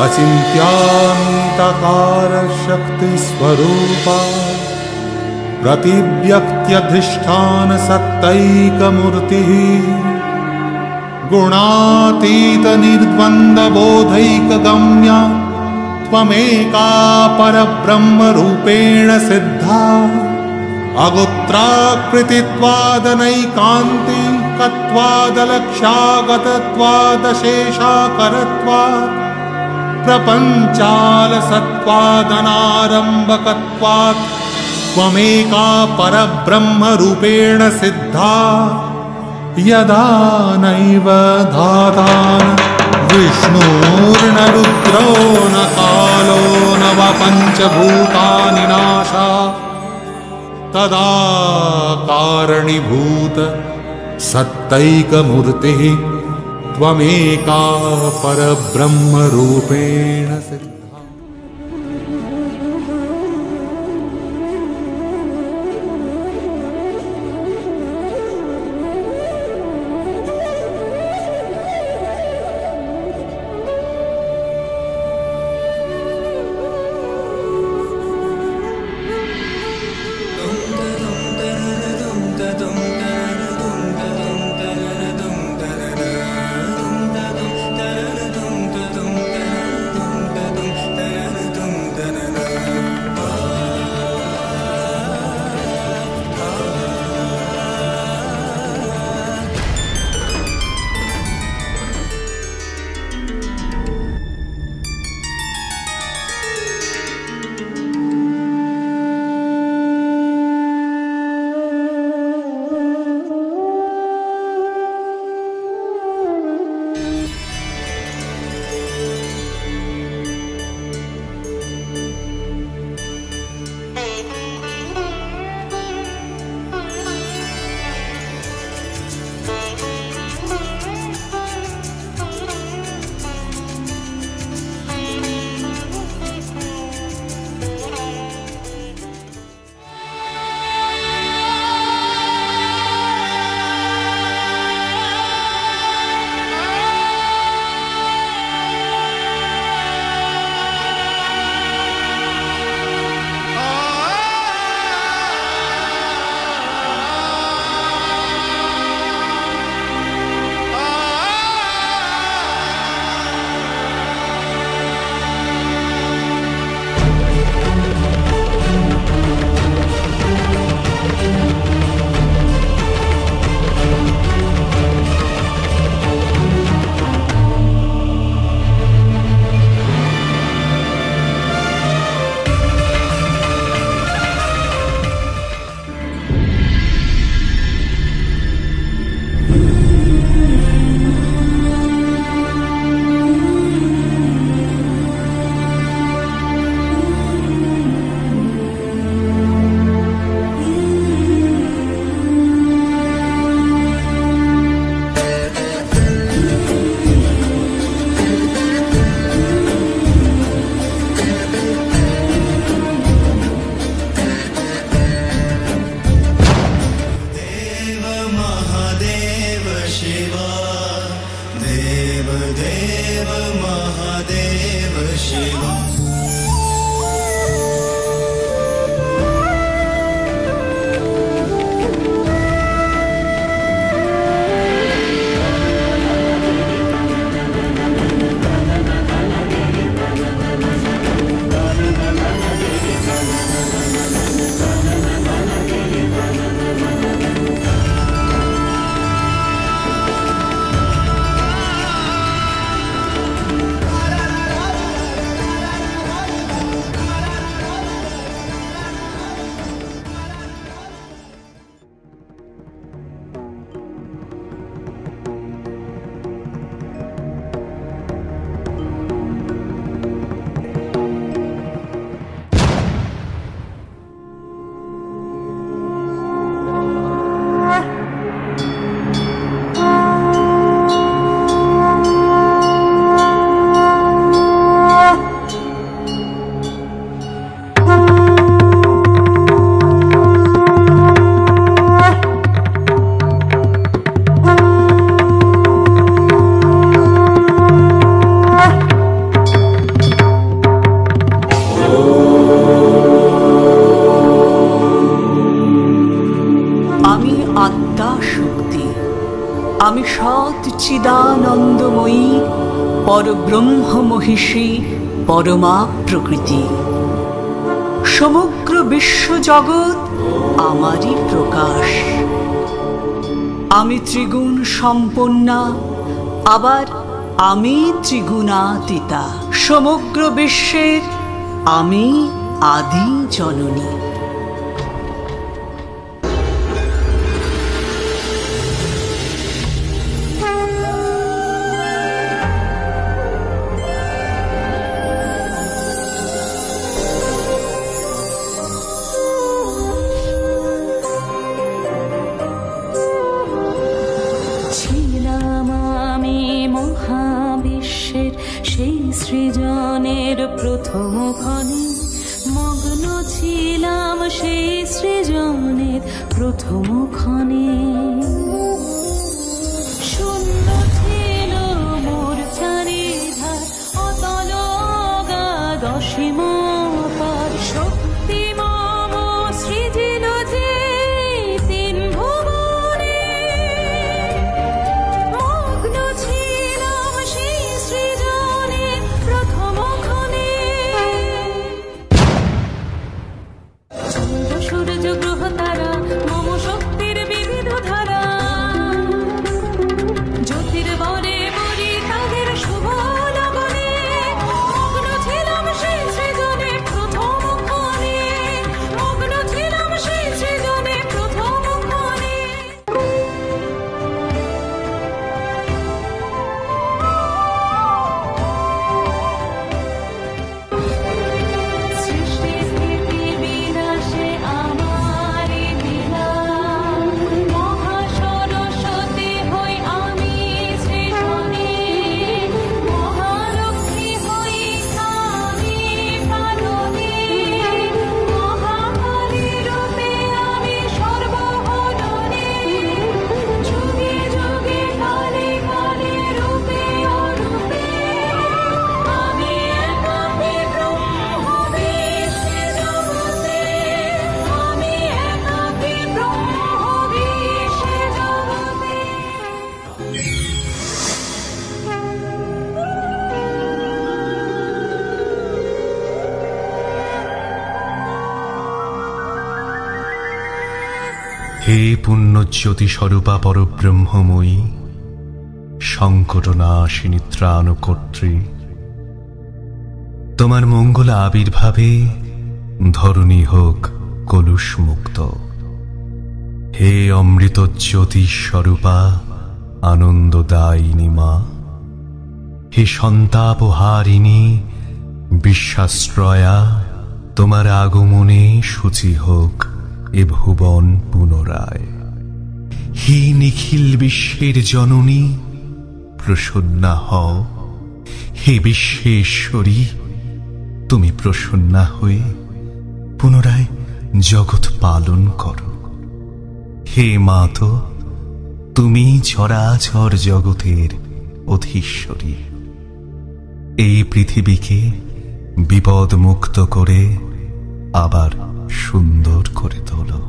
अचिन्त्यान्तकार शक्तिस्वरूपा प्रतिव्यक्त्यधिष्ठान सत्तैकमूर्तिः गुणातीत निर्द्वन्द्वबोधैकगम्या त्वमेका परब्रह्मरूपेण सिद्धा अगोत्राकृतित्वादनैकान्तिकत्वादलक्ष्यागतत्वादशेषाकरत्वात् प्रपञ्चालसत्त्वादनारम्भकत्वात् त्वमेका परब्रह्मरूपेण सिद्धा यदा नैव धातान विष्णुर्न रुद्रो न कालो न वा पञ्चभूतानि नाशा तदा कारणीभूत सत्तैकमूर्तिः त्वमेका परब्रह्मरूपेण सिद्धा। চিদানন্দময়ী পরব্রহ্ম মহিষী পরমা প্রকৃতি। সমগ্র বিশ্বজগৎ আমারই প্রকাশ। আমি ত্রিগুণ সম্পন্না, আবার আমি ত্রিগুণাতীতা। সমগ্র বিশ্বের আমি আদি জননী। সেই সৃজনের প্রথম ক্ষণে মগ্ন ছিলাম, সেই সৃজনের প্রথম ক্ষণে। শূন্য ছিল মোর চারিধার, অতল অগাধ অসীম পার। শক্তি মম সৃজিল যে তিন ভুবনে, মগ্ন ছিলাম সেই সৃজনের প্রথম ক্ষণে। চন্দ্র সূর্য গ্রহ তারা মম শক্তির বিবিধ ধারা, জ্যোতির্বরে বলি তাদের শুভ লগনে। মগ্ন ছিলাম সেই সৃজনে প্রথম ক্ষণে, মগ্ন ছিলাম সেই সৃজনে প্রথম ক্ষণে। সৃষ্টি স্থিতি বিনাশে আমারই লীলা, মহাসরস্বতী হই আমি সৃজনে, মহালক্ষ্মী হই আমি পালনে, মহাকালী রূপে আমি সর্বহরণে, যুগে যুগে কালে কালে রূপে অরূপে, আমি একাকী ব্রহ্ম বিশ্বে জগতে, আমি একাকী ব্রহ্ম বিশ্বে জগতে। হে পুণ্যজ্যোতি স্বরূপা পরব্রহ্মময়ী, সংকটনাশিনী ত্রাণকর্ত্রী, তোমার মঙ্গল আবির্ভাবে ধরণী হোক কলুষ মুক্ত। হে অমৃত জ্যোতি স্বরূপা আনন্দদায়িনী মা, হে সন্তাপহারিণী বিশ্বাশ্রয়া, তোমার আগমনে শুচি হোক এ ভুবন পুনরায়। হে নিখিল বিশ্বের জননী প্রসন্না হও, হে বিশ্বেশ্বরী তুমি প্রসন্না হয়ে পুনরায় জগৎ পালন করো। হে মাতো, তুমি চরাচর জগতের অধীশ্বরী। এই পৃথিবীকে বিপদ মুক্ত করে আবার সুন্দর করে তোলো।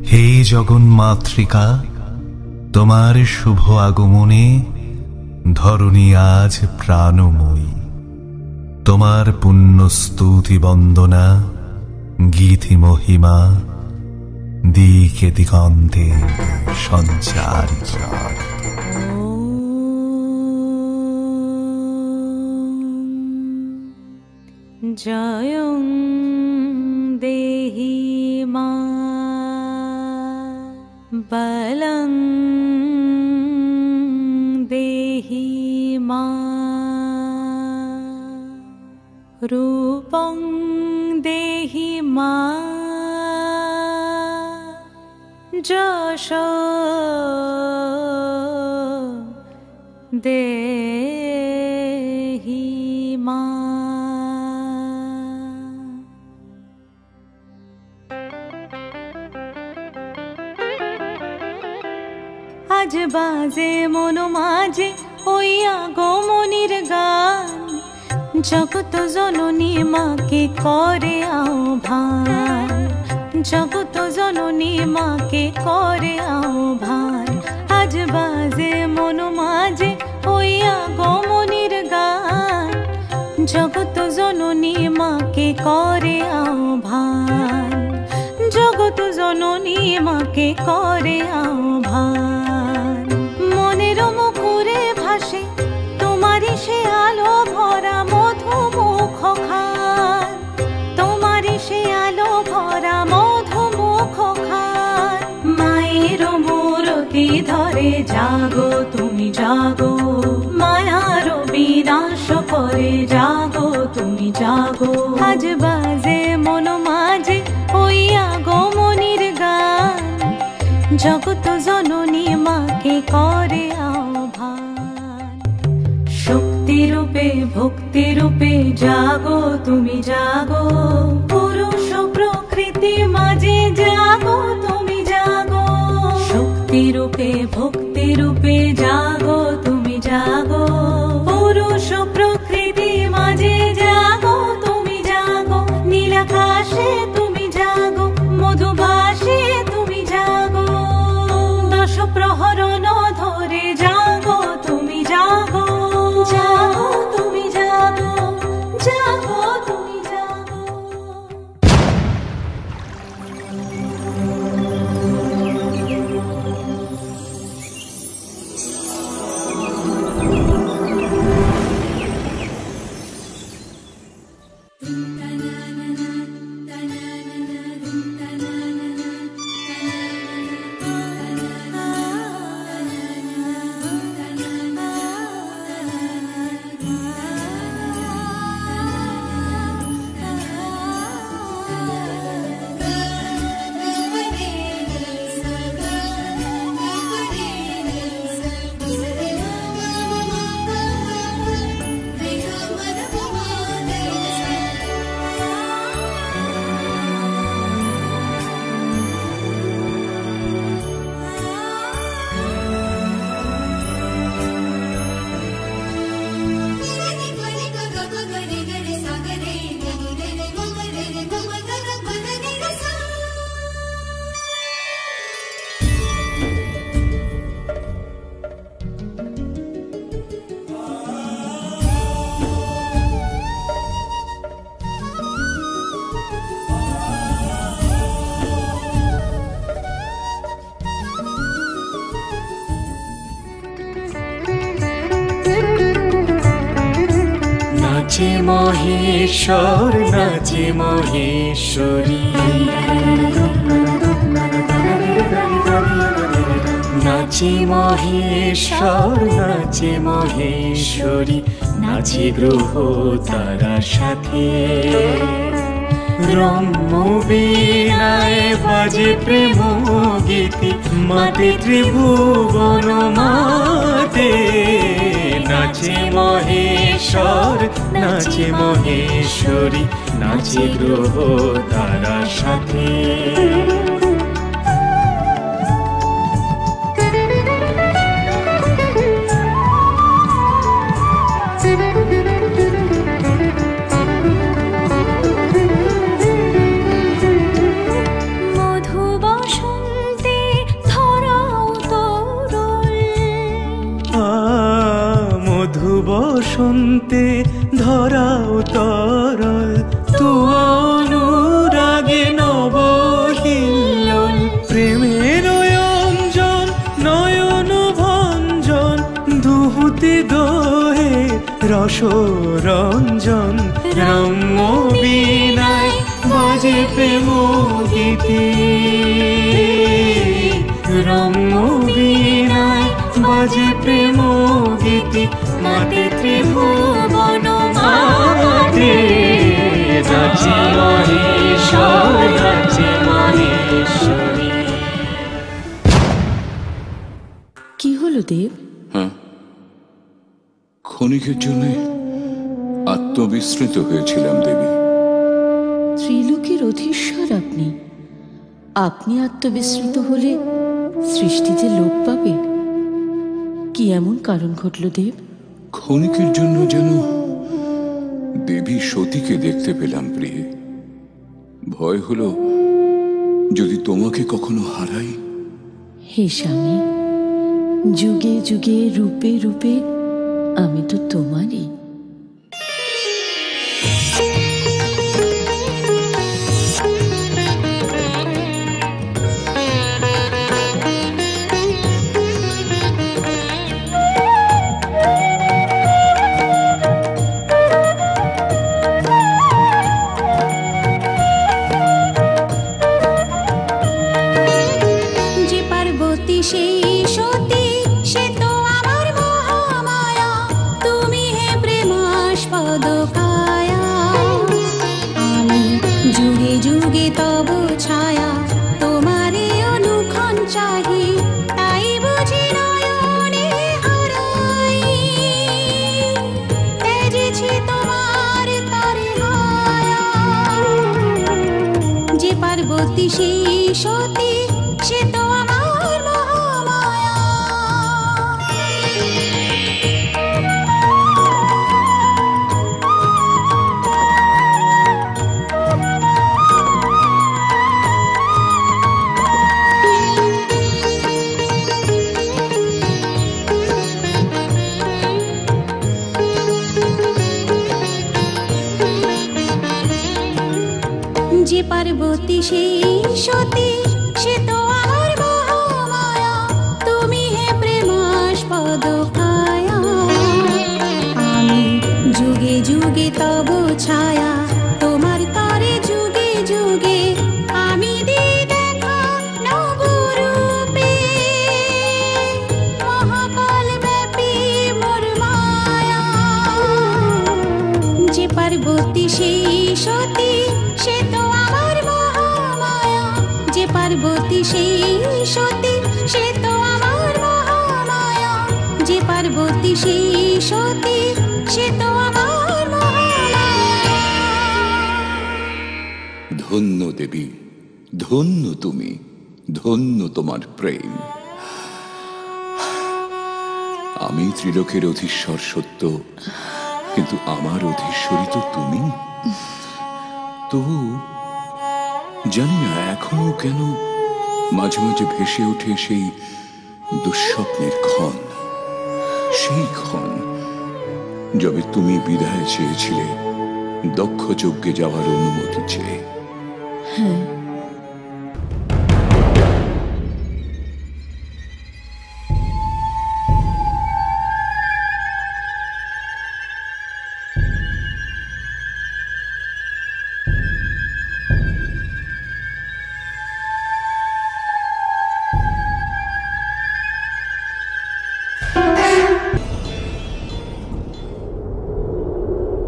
হে জগন্মাতৃকা, তোমার শুভ আগমনে ধরণী আজ প্রাণময়ী। তোমার পুণ্য স্তুতি বন্দনা গীতি মহিমা দিকে দিগন্তে সঞ্চারিত। জয়ং দেহি মা বলং দেহি মা রূপং দেহি মা যশ দেহি মা। আজ বাজে মন মাঝে ওই আগমনির গান, জগত জননী মাকে করে আহ্বান, জগত জননী মাকে করে আহ্বান। আজ আজ বাজে মন মাঝে ওই আগমনীর গান, জগত জননী মাকে করে আহ্বান, জগত জননী মাকে করে আহ্বান। মনের মুখরে ভাসে তোমারই সে আলো ভরা মধুমুখ খান, তোমারই সে আলো ভরা মধুমুখ খান। মায়ের মূরতি ধরে জাগো তুমি জাগো, মায়ার বিনাশ করে জাগো তুমি জাগো। আজ বাজে মন মাঝে ওই আগমনীর গান, জগত জননী মাকে করে আহ্বান। শক্তি রূপে ভক্তি রূপে জাগো তুমি জাগো, পুরুষ প্রকৃতি মাঝে জাগো তুমি জাগো। শক্তি রূপে ভক্তি রূপে জাগো তুমি জাগো, পুরুষ প্রকৃতি মাঝে জাগো তুমি জাগো। নীলাকাশে তুমি জাগো, মধুভাসে তুমি জাগো, দশ প্রহরণ ধরে জাগো তুমি জাগো, জাগো তুমি জাগো, জাগো তুমি জাগো। নাচে মহেশ্বর নাচে মহেশ্বরী, নাচে মহেশ্বর নাচে মহেশ্বরী, নাচে গ্রহ তারার সাথে। রম্য বীণায় বাজে প্রেম গীতি, মাতে ত্রিভুবন মাতে। নাচে মহেশ্বর নাচে মহেশ্বরী, নাচে গ্রহ তারার সাথে। বসন্তে ধরাও তরল, তু অনুরাগে নবহিল্লোল। প্রেমের অঞ্জন নয়ন ভঞ্জন, দুহুতে দোহে রসরঞ্জন। রম্য বীণায় বাজে প্রেম গীতি, রম্য বীণায় বাজে প্রেম গীতি, মাতে ত্রিভুবন মাতে। নাচে মহেশ্বর নাচে মহেশ্বরী। কি হলো দেব? হ্যাঁ, ক্ষণিকের জন্য আত্মবিস্মৃত হয়েছিলাম দেবী। ত্রিলোকের অধীশ্বর আপনি, আপনি আত্মবিস্মৃত হলে সৃষ্টি যে লোপ পাবে। কি এমন কারণ ঘটল দেব? ক্ষণিকের জন্য যেন দেবী সতীকে দেখতে পেলাম প্রিয়ে। ভয় হলো যদি তোমাকে কখনো হারাই। হে স্বামী, যুগে যুগে রূপে রূপে আমি তো তোমারই। যে পার্বতী সেই সতী সে তো আমার মহামায়া, তুমি হে প্রেমাস্পদ কায়া। আমি যুগে যুগে তব ছায়া, তোমার তরে যুগে যুগে আমি দিই দেখা নবরূপে। মহাকাল ব্যাপী মোর মায়া, যে পার্বতী সেই সতী সে তো আমার মহামায়া, যে পার্বতী সেই সতী সে তো আমার মহামায়া, যে পার্বতী সেই সতী সে তো আমার মহামায়া। ধন্য দেবী, ধন্য তুমি, ধন্য তোমার প্রেম। আমি ত্রিলোকের অধীশ্বর সত্য, কিন্তু আমার অধীশ্বরী তো তুমি। তবু জানি না এখনো কেন মাঝে মাঝে ভেসে ওঠে সেই দুঃস্বপ্নের ক্ষণ, সেই ক্ষণ যবে তুমি বিদায় চেয়েছিলে দক্ষ যজ্ঞে যাওয়ার অনুমতি চেয়ে। হ্যাঁ,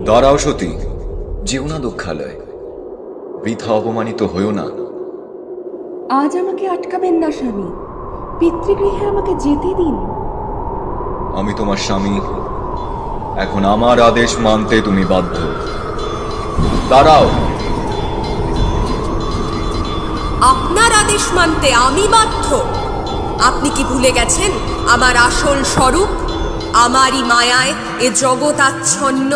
দাঁড়াও সতী, যেও না দুঃখালয়, বৃথা অপমানিত হইও না। আজ আমাকে আটকাবেন না স্বামী, পিতৃগৃহে আমাকে যেতে দিন। আমি তোমার স্বামী, এখন আমার আদেশ মানতে তুমি বাধ্য। দাঁড়াও। আপনার আদেশ মানতে আমি বাধ্য? আপনি কি ভুলে গেছেন আমার আসল স্বরূপ? আমারই মায়ায় এ জগৎ আচ্ছন্ন,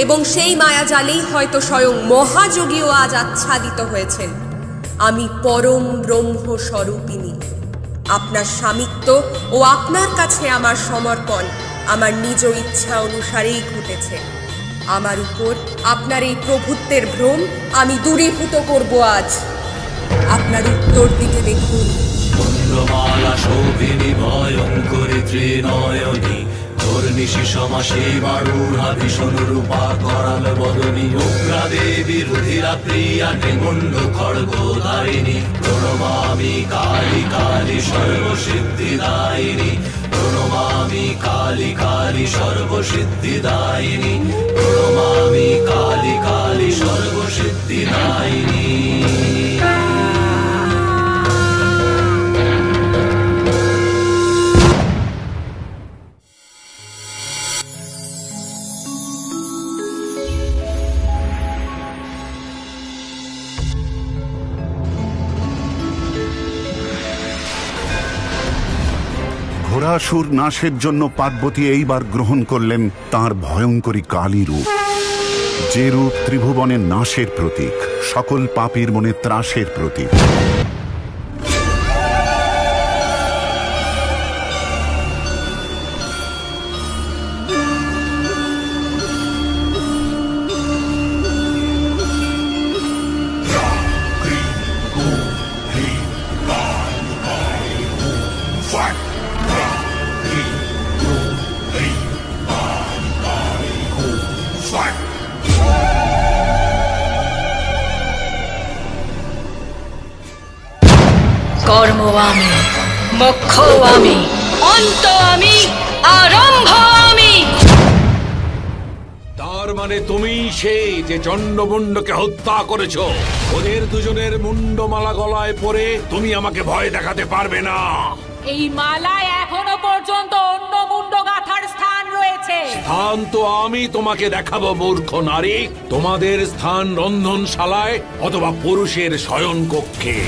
এবং সেই মায়াজালেই হয়তো স্বয়ং মহাযোগীও আজ আচ্ছাদিত হয়েছেন। আমি পরম ব্রহ্ম স্বরূপিণী। আপনার স্বামিত্ব ও আপনার কাছে আমার সমর্পণ আমার নিজ ইচ্ছা অনুসারেই ঘটেছে। আমার উপর আপনার এই প্রভুত্বের ভ্রম আমি দূরীভূত করব আজ। আপনার উত্তর দিকে দেখুন। চন্দ্রমালা শোভিনী ভয়ঙ্করী ত্রিনয়নী, ধর্নিশি সমাসী বারুহা ভীষণ রূপা করাল বদনী, উগ্রা দেবী রুধিরা প্রিয়া নিমুণ্ড খড়গধারিণী, প্রণমামি কালী কালী সর্বসিদ্ধিদায়িনী, প্রণমামি কালী কালী সর্বসিদ্ধিদায়িনী, প্রণমামি কালী কালী সর্বসিদ্ধিদায়িনী। ঘোড়াসুর নাশের জন্য পার্বতী এইবার গ্রহণ করলেন তাঁর ভয়ঙ্করী কালী রূপ, যে রূপ ত্রিভুবনের নাশের প্রতীক, সকল পাপীর মনে ত্রাসের প্রতীক। আমি, মোক্ষ আমি, অন্ত আমি, আরম্ভ আমি। তার মানে তুমি সেই যে চন্ডমুন্ডকে হত্যা করেছো। ওদের দুজনের মুন্ডমালা গলায় পরে তুমি আমাকে ভয় দেখাতে পারবে না। এই মালায় এখনো পর্যন্ত অন্য মুন্ড গাঁথার স্থান রয়েছে। স্থান তো আমি তোমাকে দেখাবো মূর্খ নারী। তোমাদের স্থান রন্ধনশালায় অথবা পুরুষের শয়ন কক্ষে।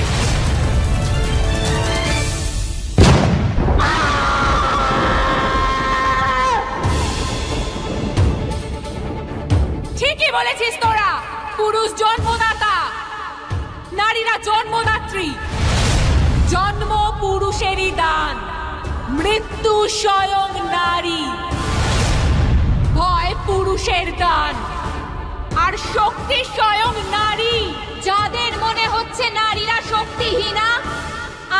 ঠিকই বলেছিস তোরা। পুরুষ জন্মদাতা, নারীরা জন্মদাত্রী। জন্ম পুরুষেরই দান, মৃত্যু স্বয়ং নারী। ভয় পুরুষের দান, আর শক্তি স্বয়ং নারী। যাদের মনে হচ্ছে নারীরা শক্তিহীনা,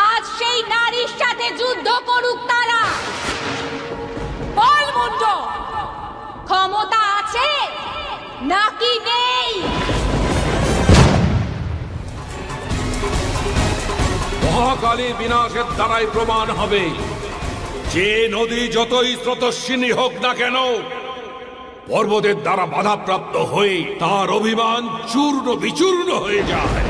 আজ সেই নারীর সাথে যুদ্ধ করুক তারা। বল মুন্ড, ক্ষমতা আছে নাকি নেই? মহাকালী বিনাশের দ্বারাই প্রমাণ হবে যে নদী যতই স্রোতস্বিনী হোক না কেন, পর্বতের দ্বারা বাধাপ্রাপ্ত হয়ে তার অভিমান চূর্ণ বিচূর্ণ হয়ে যায়।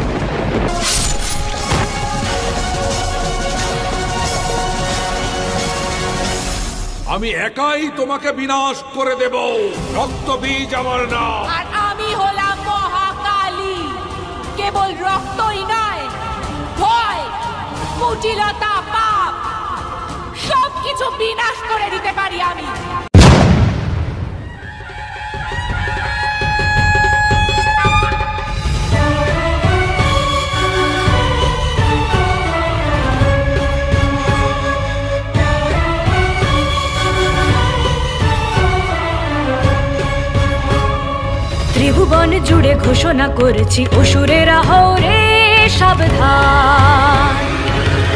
আমি একাই তোমাকে বিনাশ করে দেব। রক্তবীজ আমার নাম। আর আমি হলাম মহাকালী। কেবল রক্তই নয়, ভয়, কুটিলতা, পাপ সবকিছু বিনাশ করে দিতে পারি আমি। ত্রিভুবন জুড়ে ঘোষণা করেছি অসুরেরা হও রে সাবধান।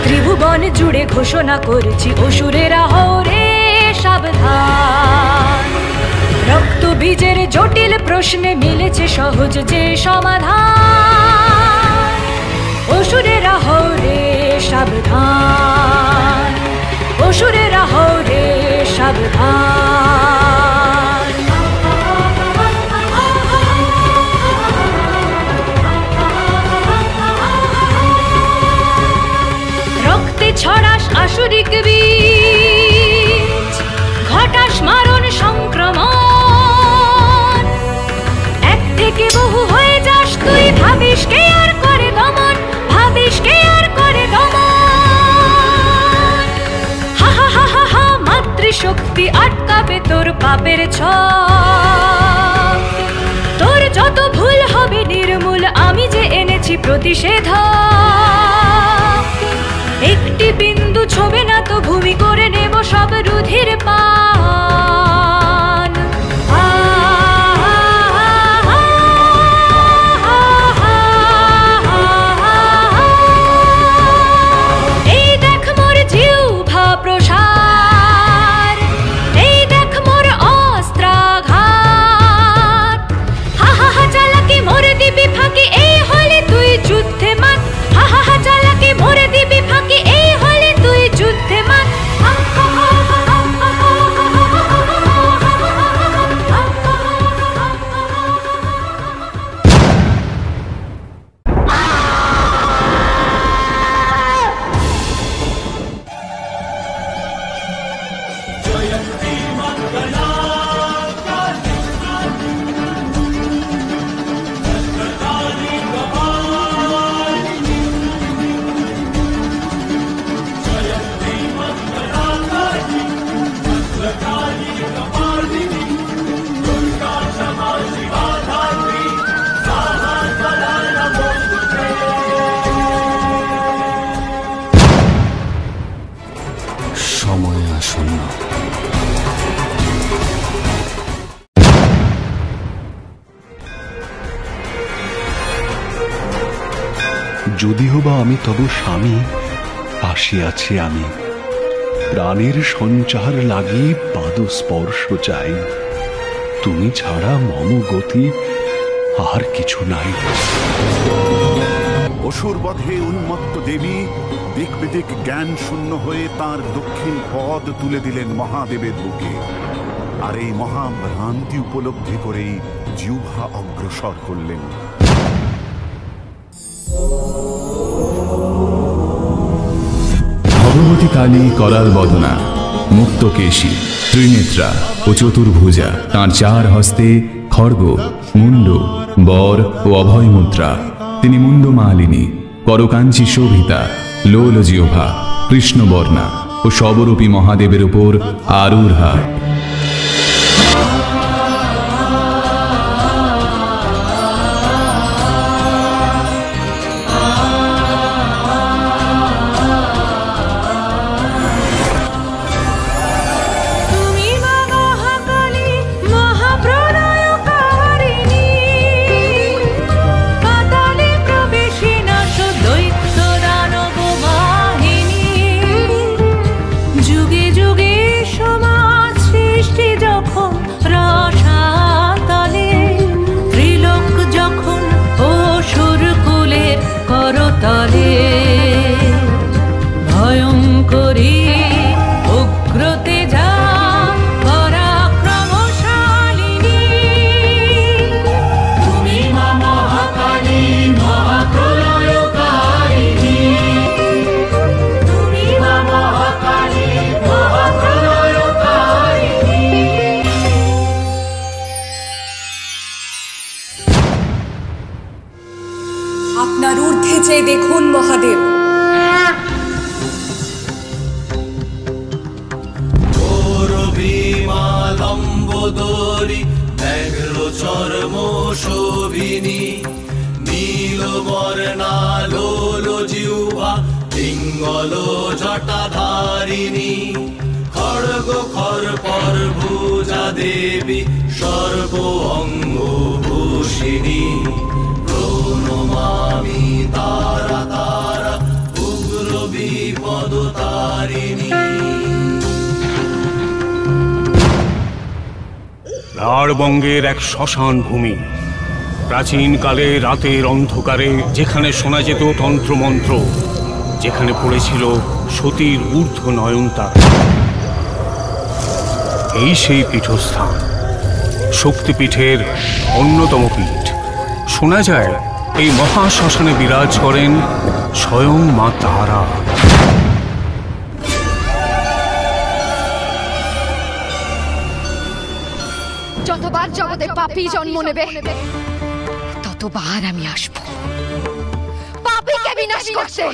ত্রিভুবন জুড়ে ঘোষণা করেছি অসুরেরা হও রে সাবধান। রক্ত বীজের জটিল প্রশ্নে মিলেছে সহজ যে সমাধান। অসুরেরা হও রে সাবধান, অসুরেরা হও রে সাবধান। ছড়াস আসুরিক বীজ, ঘটাস মারণ সংক্রমণ। এক থেকে বহু হয়ে যাস তুই, ভাবিস কে আর করে দমন, ভাবিস কে আর করে দমন। হা হা হা হা হা, মাতৃশক্তি আটকাবে তোর পাপের ছক। তোর যত ভুল হবে নির্মূল, আমি যে এনেছি প্রতিষেধক। একটি বিন্দু ছোবে না তো ভূমি করে নেব সব রুধির পান। এই দেখ মোর জিহ্বা প্রসার, এই দেখ মোর অস্ত্রাঘাত। হা হা হা চালাকি মোরে দিবি ফাঁকি, এই হলে তুই যুদ্ধে মান। হা হা হা চালাকি মোরে দিবি ফাঁকি, এই হলে তুই যুদ্ধে মান। সময় আসন্ন। যদিও বা আমি তব স্বামী, আসিয়াছি আমি প্রাণের সঞ্চার লাগি পাদ স্পর্শ চাই। তুমি ছাড়া মম গতি আর কিছু নাই। অসুর বধে উন্মত্ত দেবী দিক বিদিক জ্ঞান শূন্য হয়ে তার দক্ষিণ পদ তুলে দিলেন মহাদেবের বুকে। আর এই মহাভ্রান্তি উপলব্ধি করেই জিহ্বা অগ্রসর করলেন। ভগবতী কালী করাল বদনা, মুক্তকেশী, ত্রিনেত্রা ও চতুর্ভুজা। তাঁর চার হস্তে খড়গ, মুন্ড, বর ও অভয় মুদ্রা। তিনি মুন্ডমালিনী, করকাঞ্চি শোভিতা, লোল জিহ্বা, কৃষ্ণবর্ণা ও সবরূপী মহাদেবের উপর আরূঢ়া। আপনার ঊর্ধ্বে চেয়ে দেখুন মহাদেব। লম্বোদরি ব্যাঘ্র চর্ম শোভিনী, নীলবর্ণা লোল জিহ্বা, পিঙ্গল জটাধারিণী। খড়গ খরপর ভুজা দেবী, সর্ব অঙ্গ ভূষিণী। প্রণমামি তারা তারা, উগ্র বিপদ তারিণী। রাঢ়বঙ্গের এক শ্মশান ভূমি, প্রাচীনকালে রাতের অন্ধকারে যেখানে শোনা যেত তন্ত্রমন্ত্র, যেখানে পড়েছিল সতীর ঊর্ধ্ব নয়নতারা। এই সেই পীঠস্থান, শক্তিপীঠের অন্যতম পীঠ। শোনা যায় এই মহাশ্মশানে বিরাজ করেন স্বয়ং মা তারা। যতবার জগতে পাপী জন্ম নেবে, ততবার আমি আসব পাপীকে বিনাশ করতে।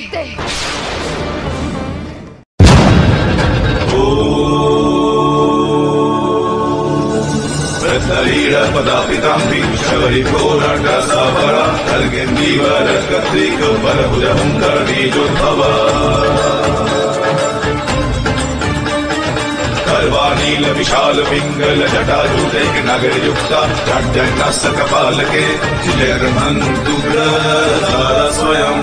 नील विशाल पिंगल जटाजूटेक नगर युक्ता जड्जन्नस कपाल के जगन्मंतुग्र स्वयं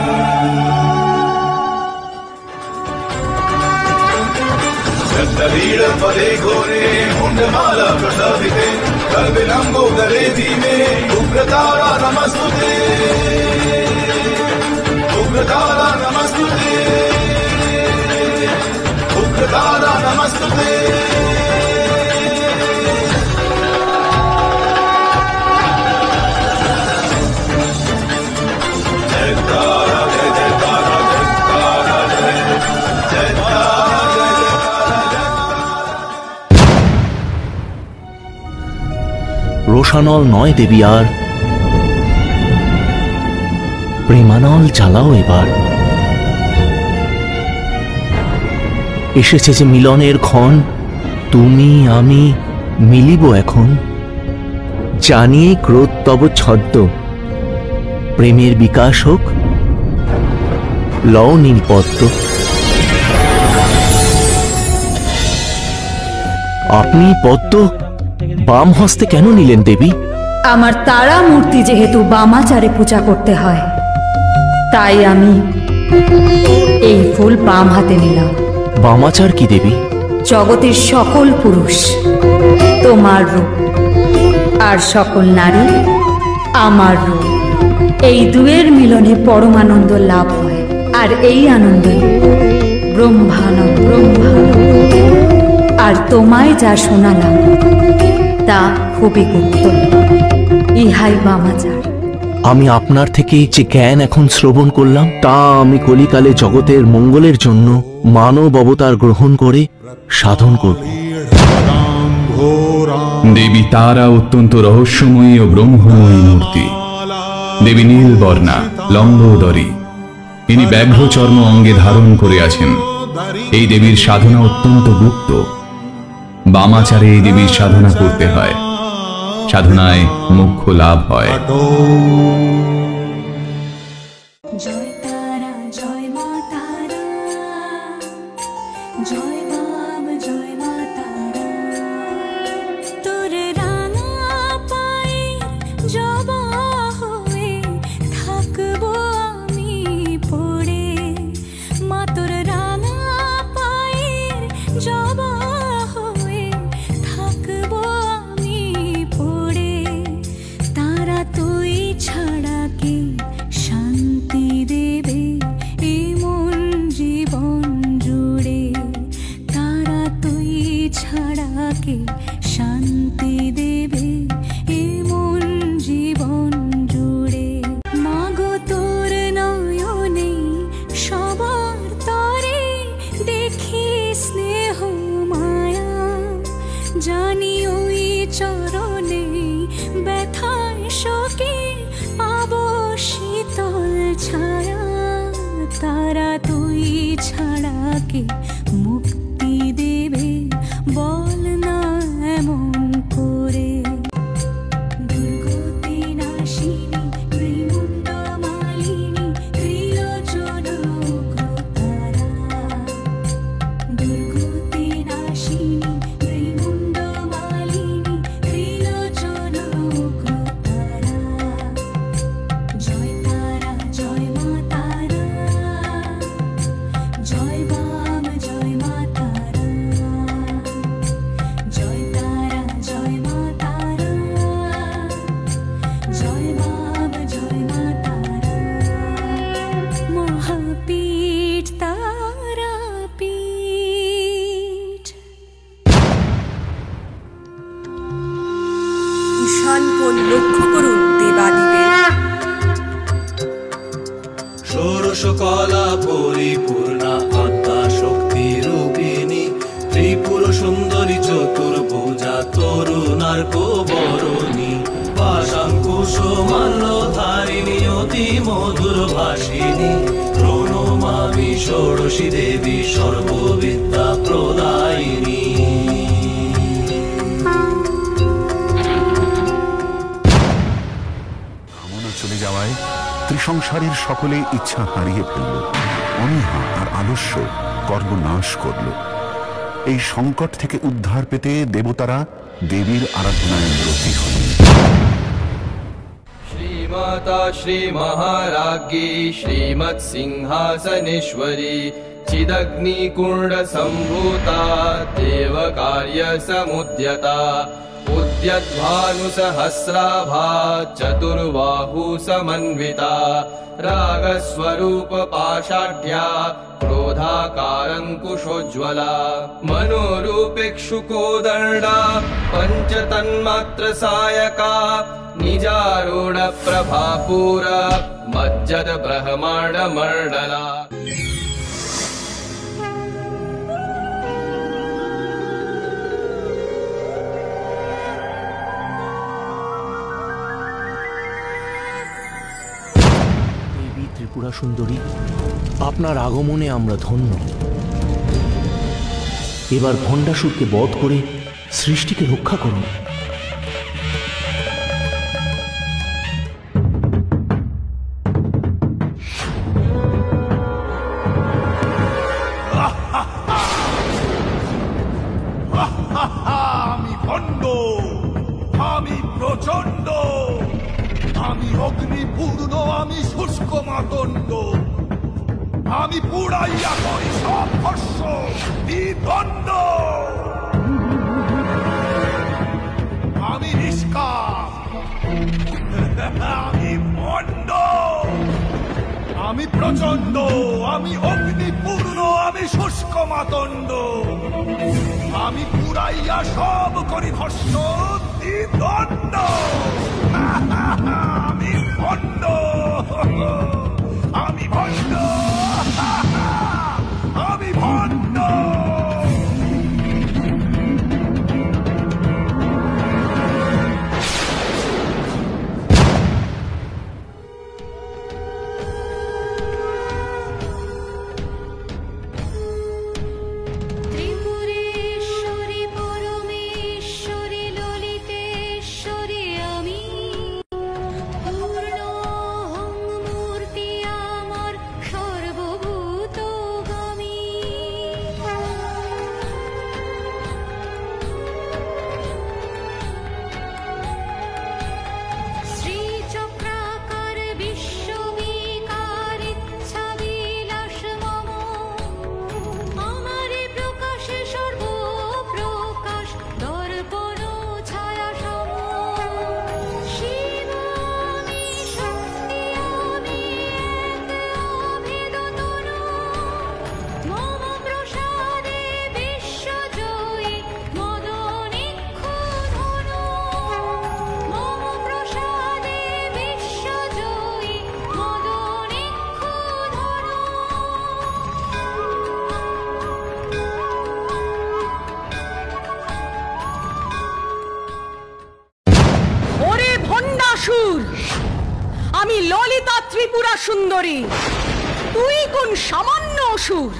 जगदीड पदे घोरे मुंडमाला प्रसादिते कल्पिलंबोदरे धीमे उग्रतारा नमस्तुते उग्रतारा नमस्तुते उग्रतारा नमस्तुते। রোশানল নয় দেবী আর, প্রেমানল জ্বালাও এবার। এসেছে যে মিলনের ক্ষণ, তুমি আমি মিলিব এখন। জানিয়ে ক্রোধ তব ছদ্ম, প্রেমের বিকাশ হোক, লও নীলপদ্ম। আপনি পদ্ম বাম হস্তে কেন নিলেন দেবী? আমার তারা মূর্তি যেহেতু বামাচারে পূজা করতে হয়, তাই আমি এই ফুল বাম হাতে নিলাম। বামাচার কি দেবী? জগতের সকল পুরুষ তোমার রূপ, আর সকল নারী আমার রূপ। এই দুয়ের মিলনে পরমানন্দ লাভ হয়। আর এই আনন্দে ব্রহ্মানন্দ আর তোমায় যা শোনালাম তা খুবই গুপ্ত, ইহাই বামাচার। আমি আপনার থেকে যে জ্ঞান এখন শ্রবণ করলাম তা আমি কলিকালে জগতের মঙ্গলের জন্য মানব অবতার গ্রহণ করে সাধন করব। দেবী তারা অত্যন্ত রহস্যময়ী ও ব্রহ্মময়ী মূর্তি। দেবী নীলবর্ণা, লম্বোদরী। ইনি ব্যাঘ্র চর্ম অঙ্গে ধারণ করে আছেন। এই দেবীর সাধনা অত্যন্ত গুপ্ত। বামাচারে এই দেবীর সাধনা করতে হয়, সাধনায় মোক্ষ লাভ হয়। জয় তারা, জয় মা তারা, জয় বাম, জয় মা তারা। তোর রাঙা পায়ের জবা হয়ে থাকবো আমি পড়ে, মা তোর রাঙা পায়ের জবা হয়ে থাকবো আমি পড়ে। তারা তুই ছাড়া কে শান্তি দেবে এমন জীবন জুড়ে, তারা তুই ছাড়া কে শান্তি দেবে এমন জীবন জুড়ে। মাগো তোর নয়নে সবার তরে দেখি স্নেহ মায়া, জানি ওই চরণে ব্যথায় শোকে পাবো শীতল ছায়া। তারা তুই ছাড়া কে মুক্তি দেবে বল না এমন করে। দুর্গতি নাশিনী ত্রিমুণ্ড মালিনী ত্রিলোচন উগ্রতারা, দুর্গতি নাশিনী ত্রিমুণ্ড মালিনী ত্রিলোচন উগ্রতারা। জয় তারা, জয় মা তারা, জয় বাম, জয় মা তারা, জয় তারা, জয় মা তারা, জয় বাম, জয় মা তারা। মহাপীঠ তারাপীঠ। ঈশান কোণ লক্ষ্য করুন দেবাদিদেব। ষোড়শ কলা পরিপূর্ণা আত্মা শক্তি রূপিণী, ত্রিপুর সুন্দরী চতুর্ভুজা তরুণার বরণী, পাশাঙ্কুশ মাল্যধারিণী অতি মধুর ভাষিণী, প্রণমামি ষোড়শী দেবী সর্ববিদ্যা প্রদায়িনী। চলে যাওয়ায় ত্রিসংসারের সকলে ইচ্ছা হারিয়ে ফেলল, অনীহা আর আলস্য কর্মনাশ করল। এই সংকট থেকে উদ্ধার পেতে দেবতারা দেবীর আরাধনায় ব্রতী হন। श्रीमाता श्रीमहाराज्ञी श्रीमत्सिंहासनेश्वरी चिदग्निकुण्डसम्भूता देवकार्यसमुद्यता, उद्यद्भानुसहस्राभा चतुर्बाहुसमन्विता, रागस्वरूपपाषाढ्या क्रोधाकारङ्कुशोज्ज्वला, मनोरूपेक्षुकोदण्डा पञ्चतन्मात्रसायका, निजारूढप्रभापूरा मज्जद ब्रह्माण्डमण्डला। ত্রিপুরা সুন্দরী, আপনার আগমনে আমরা ধন্য। এবার ভণ্ডাসুরকে বধ করে সৃষ্টিকে রক্ষা করুন। আমি ভণ্ড, আমি প্রচন্ড, আমি অগ্নিপূর্ণ, আমি শুষ্ক মাতণ্ড, আমি পুড়াইয়া করি সব ভস্য বিদণ্ড। আমি নিষ্কাম, আমি ভণ্ড, আমি প্রচন্ড, আমি অগ্নিপূর্ণ, আমি শুষ্ক মাতণ্ড, আমি পুরাইয়া সব করি ভস্ম দ্বিদণ্ড। আমি ভণ্ড, আমি ভণ্ড, আমি ভণ্ড। আমি ললিতা ত্রিপুরা সুন্দরী, তুই কোন সামান্য অসুর?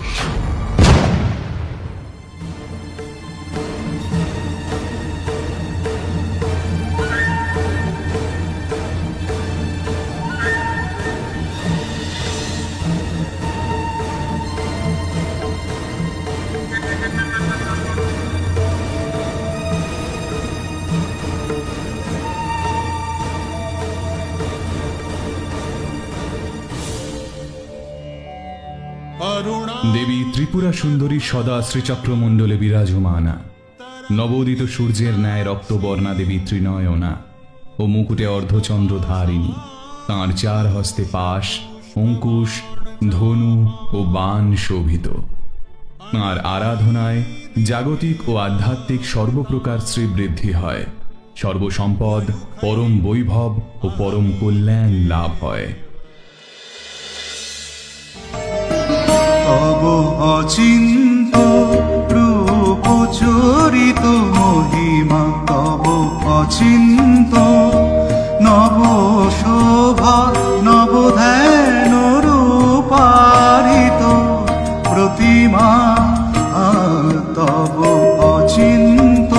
দেবী ত্রিপুরা সুন্দরী সদা শ্রীচক্রমণ্ডলে বিরাজমানা, নবোদিত সূর্যের ন্যায় রক্তবর্ণা দেবী ত্রিনয়না ও মুকুটে অর্ধচন্দ্রধারিণী। তাঁর চার হস্তে পাশ, অঙ্কুশ, ধনু ও বাণ শোভিত। তাঁর আরাধনায় জাগতিক ও আধ্যাত্মিক সর্বপ্রকার শ্রীবৃদ্ধি হয়, সর্বসম্পদ, পরম বৈভব ও পরম কল্যাণ লাভ হয়। তব অচিন্ত রূপ চরিত মহিমা, তব অচিন্ত নব শোভা, নব ধ্যান রূপারিত প্রতিমা। তব অচিন্ত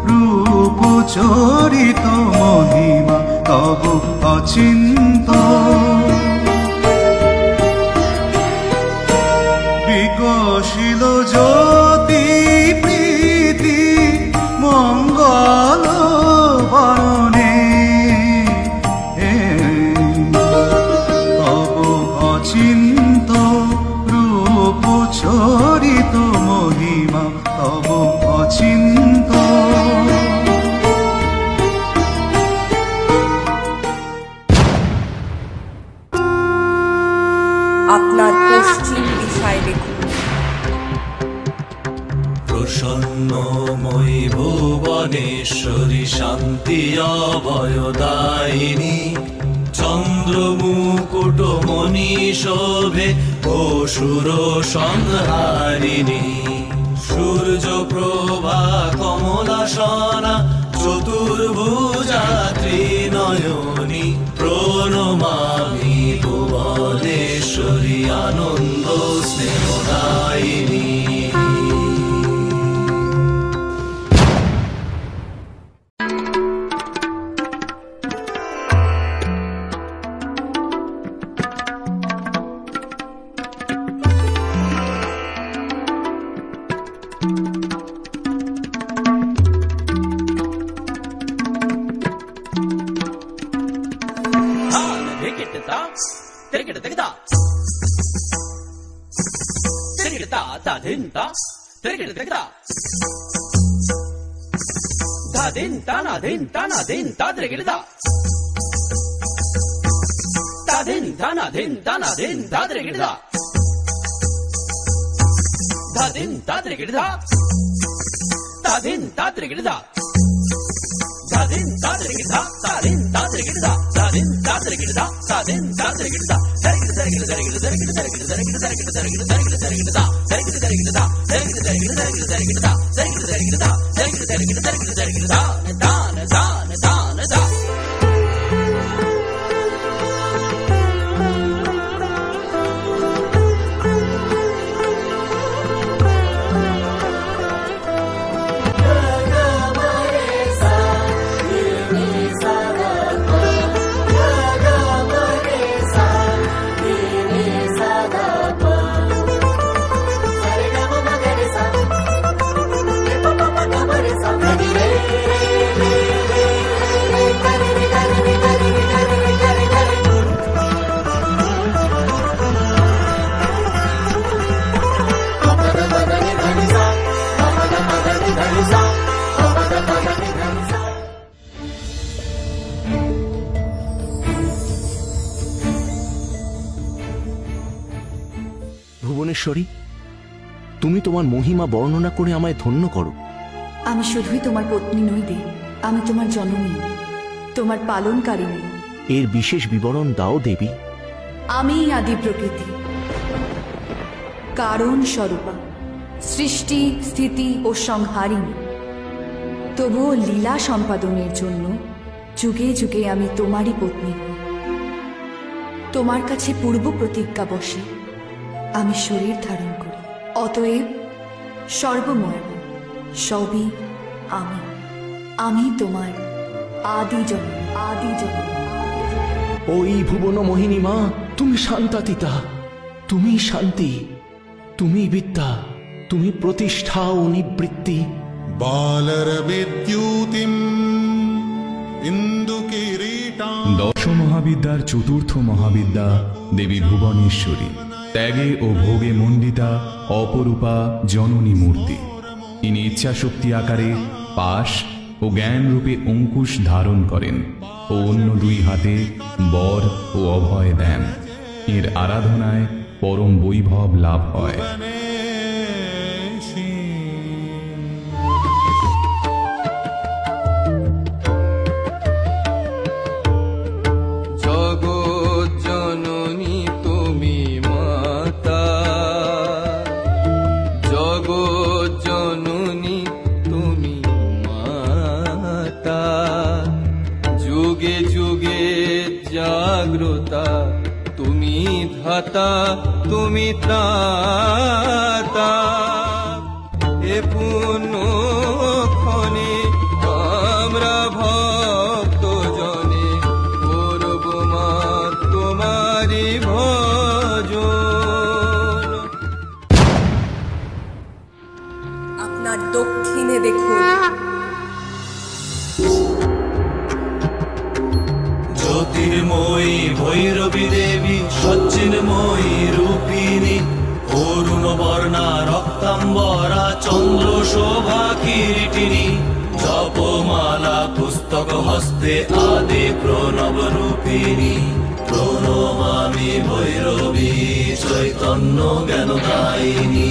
রূপ চরিত মহিমা, তব অচিন্ত বিকশিল জ্যোতি প্রীতি মঙ্গল বরণে। তব অচিন্ত রূপ চরিত মহিমা, তব অচিন্ত আপনার পশ্চিম দিশায় দেখুন। প্রসন্নময়ী ভুবনেশ্বরী শান্তি অভয়দায়িনী, চন্দ্রমুকুট মণি শোভে অসুর সংহারিণী। সূর্য প্রভা কমলাসনা চতুর্ভুজা ত্রিনয়নী, প্রণমামি ভুবনেশ্বরী আনন্দ স্নেহদায়িনী। ধিন দানা ধিন দানা ধিন দাদরে গিড়দা ধাদিন দাদরে গিড়দা দাদিন দাদরে গিড়দা দাদিন দাদরে গিড়দা দাদিন দাদরে গিড়দা দাদিন দাদরে গিড়দা দাদিন দাদরে গিড়দা দরগিড় দরগিড় দরগিড় দরগিড় দরগিড় দরগিড় দরগিড় দরগিড় দরগিড় দরগিড় দা দরগিড় দরগিড় দা দরগিড় দরগিড় দরগিড় দরগিড় দা দরগিড় দরগিড় দা দরগিড় দরগিড় দরগিড় দরগিড় দা দান দান দান দা ভুবনেশ্বরী, তুমি তোমার মহিমা বর্ণনা করে আমায় ধন্য করো। আমি শুধুই তোমার পত্নী নই দে, আমি তোমার জননী, তোমার পালনকারিণী। এর বিশেষ বিবরণ দাও দেবী। আমি আদি প্রকৃতি, কারণ স্বরূপা, সৃষ্টি স্থিতি ও সংহারিণী। তবুও লীলা সম্পাদনের জন্য যুগে যুগে আমি তোমারই পত্নী হই। তোমার কাছে পূর্ব প্রতিজ্ঞা বসে আমি শরীর ধারণ করি। অতএব সর্বময় সবই আমি, আমি তোমার আদি জননী, আদি জননী। ওই ভুবন মোহিনী মা, তুমি শান্তাতীতা, তুমি শান্তি, তুমি বিদ্যা, তুমি প্রতিষ্ঠা ও নিবৃত্তি। বালর বিদ্যুতিম ইন্দু কিরীটাম। দশ মহাবিদ্যার চতুর্থ মহাবিদ্যা দেবী ভুবনেশ্বরী, ত্যাগে ও ভোগে মণ্ডিতা অপরূপা জননী মূর্তি। ইনি ইচ্ছাশক্তি আকারে পাশ ও জ্ঞান রূপে অঙ্কুশ ধারণ করেন ও অন্য দুই হাতে বর ও অভয় দেন। এর আরাধনায় পরম বৈভব লাভ হয়। তুমি ধাতা, তুমি ত্রাতা, এ পুণ্য ক্ষণে আমরা ভক্ত জনে করব মা তোমারি ভজন। আপনার দক্ষিণে দেখুন, জ্যোতির্ময়ী ভৈরবী দেবী, সচ্চিন্ময়ী রূপিণী, অরুণ বর্ণা রক্তাম্বরা, চন্দ্র শোভা কিরীটিনী, জপমালা পুস্তক হস্তে আদি প্রণব রূপিণী। প্রণমামি ভৈরবী চৈতন্য জ্ঞানদায়িনী।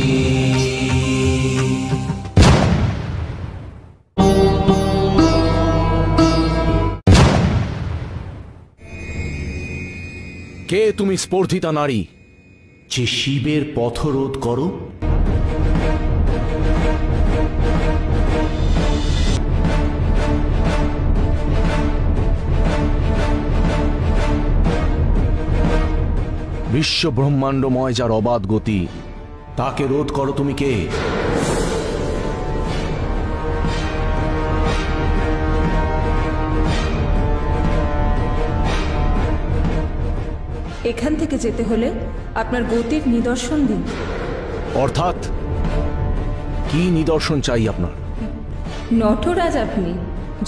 কে তুমি স্পর্ধিতা নারী, যে শিবের পথরোধ করো? বিশ্ব ব্রহ্মাণ্ডময় যার অবাধ গতি, তাকে রোধ করো তুমি কে? এখান থেকে যেতে হলে আপনার গতির নিদর্শন দিন। অর্থাৎ কি নিদর্শন চাই আপনার? নটরাজ আপনি,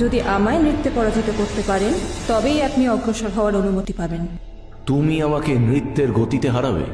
যদি আমায় নৃত্যে পরাজিত করতে পারেন তবেই আপনি অগ্রসর হওয়ার অনুমতি পাবেন। তুমি আমাকে নৃত্যের গতিতে হারাবে?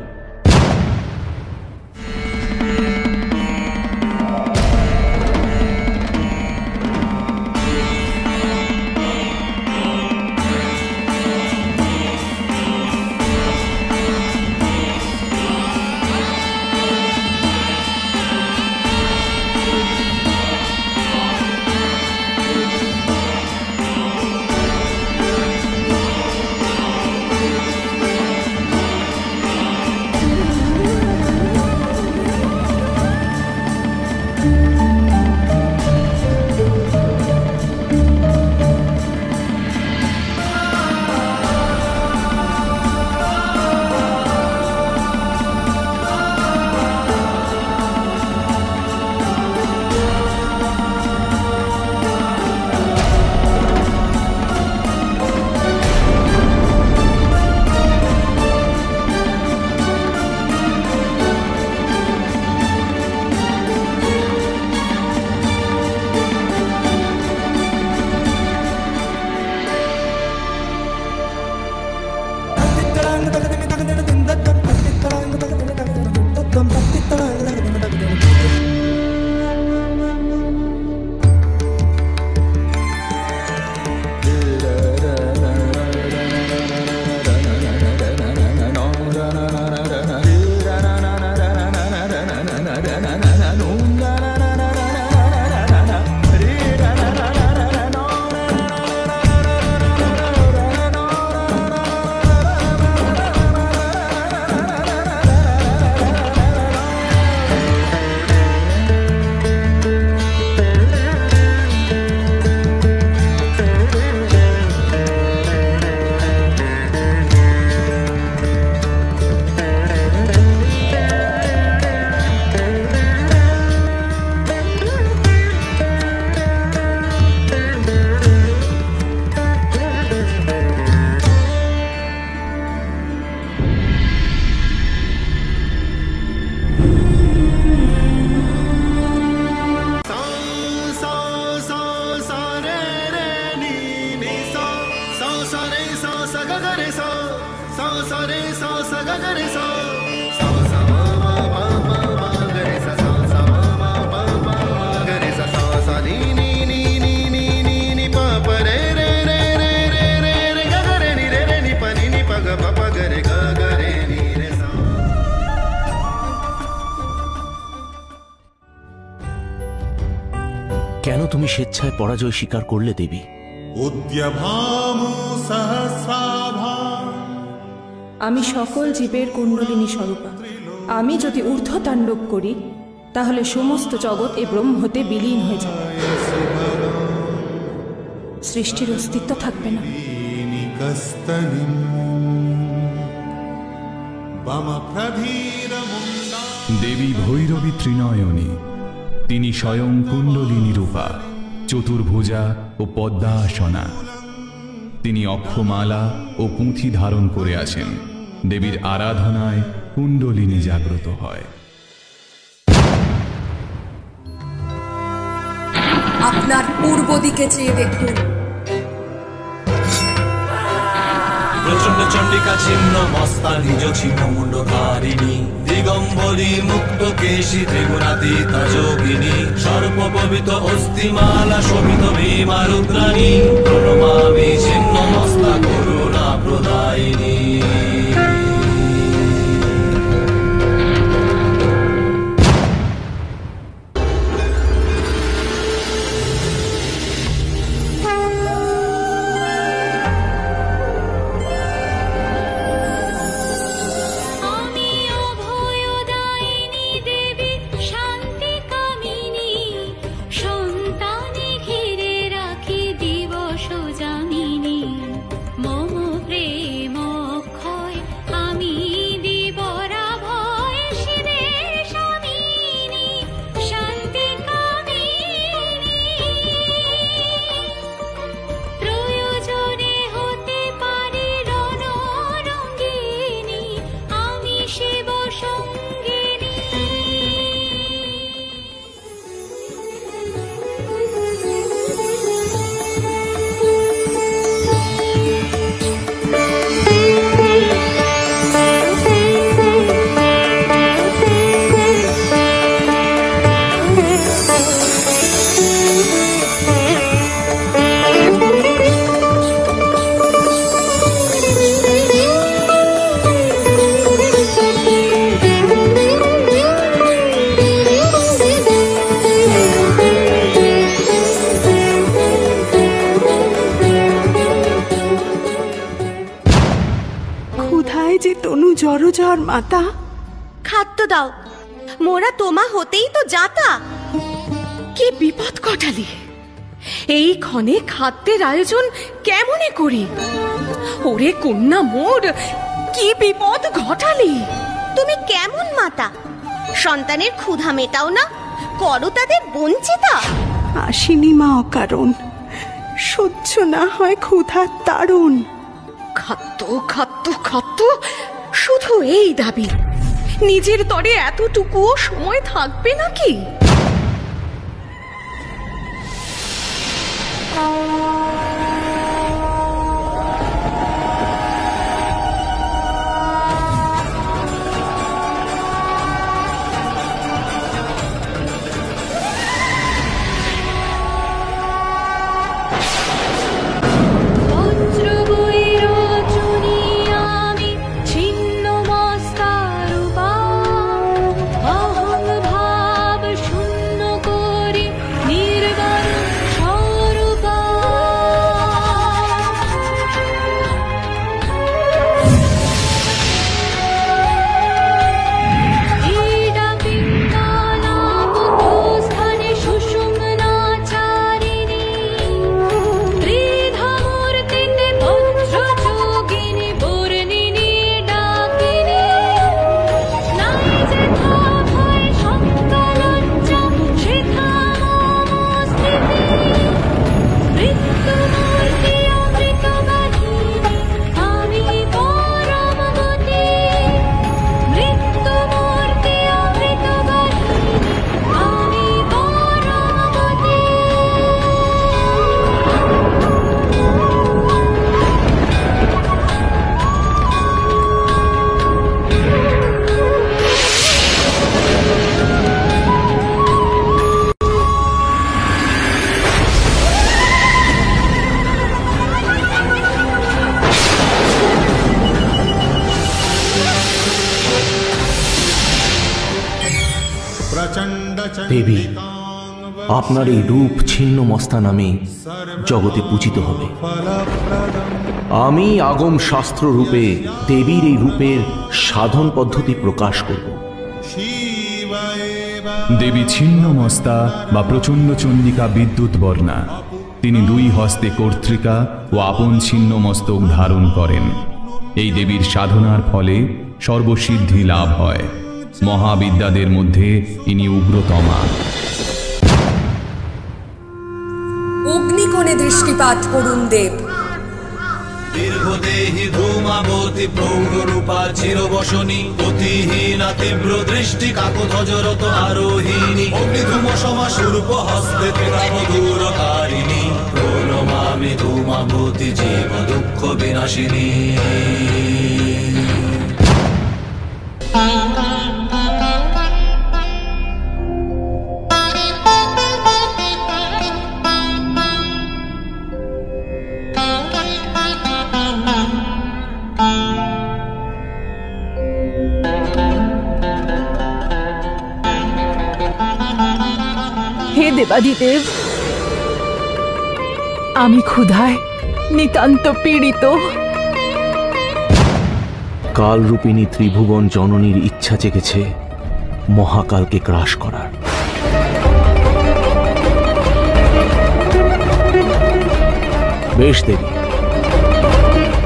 কেন তুমি স্বেচ্ছায় পরাজয় স্বীকার করলে দেবী? আমি সকল জীবের কুণ্ডলিনী স্বরূপা। আমি যদি ঊর্ধ্ব তাণ্ডব করি তাহলে সমস্ত জগৎ এ ব্রহ্মতে বিলীন হয়ে যাবে, সৃষ্টির অস্তিত্ব থাকবে না। দেবী ভৈরবী ত্রিনয়নী, তিনি স্বয়ং কুণ্ডলিনী রূপা, চতুর্ভুজা ও পদ্মাসনা। তিনি অক্ষমালা ও পুঁথি ধারণ করে আছেন। দেবীর আরাধনায় কুণ্ডলিনী জাগ্রত হয়। আপনার পূর্ব দিকে চেয়ে দেখুন। প্রচন্ড চণ্ডিকা ছিন্ন মস্তা নিজ ছিন্ন মুন্ডধারিণী, দিগম্বরী মুক্ত কেশী ত্রিগুণাতীত যোগিনী, সর্বপবিত অস্থিমালা শোভিত ভীমা রুদ্রাণী, প্রণমামি ছিন্ন মস্তা করুণা প্রদায়িনী। জড়জর মাতা, খাদ্য দাও, মোরা তোমা হতেই তো যাতা। কি বিপদ ঘটালি! এই ক্ষণে খাদ্যের আয়োজন কেমনে করি? ওরে কন্যা মোর, কি বিপদ ঘটালি! তুমি কেমন মাতা? সন্তানের ক্ষুধা মেটাও না, করো তাদের বঞ্চিতা। আসিনি মা অকারণ, সহ্য না হয় ক্ষুধার তাড়ন। খাদ্য খাদ্য খাদ্য, শুধু এই দাবি। নিজের তরে এতটুকুও সময় থাকবে নাকি? ছিন্ন মস্তা রূপা, অহং ভাব শূন্য দেবী, আপনার এই রূপ ছিন্ন মস্তা নামে জগতে পূজিত হবে। আমি আগম শাস্ত্র রূপে দেবীর এই রূপের সাধন পদ্ধতি প্রকাশ করব। দেবী ছিন্নমস্তা বা প্রচণ্ড চণ্ডিকা বিদ্যুৎ বর্ণা। তিনি দুই হস্তে কর্তৃকা ও আপন ছিন্ন মস্তক ধারণ করেন। এই দেবীর সাধনার ফলে সর্বসিদ্ধি লাভ হয়। মহাবিদ্যাদের মধ্যে ইনি উগ্রতমা। অগ্নিকোণে দৃষ্টিপাত করুন দেব। দীর্ঘদেহী ধূমাবতী প্রৌঢ়রূপা চিরবসনী গতিহীনা তীব্র দৃষ্টি কাকধ্বজরত আরোহিণী অগ্নিধূম সমা স্বরূপ হস্তে দূরকারিণী প্রণমামি ধূমাবতী জীব দুঃখ বিনাশিনী। হে দেবাদিদেব, আমি ক্ষুধায় নিতান্ত পীড়িত। কালরূপিণী ত্রিভুবন জননীর ইচ্ছা জেগেছে মহাকালকে গ্রাস করার। বেশ দেবী,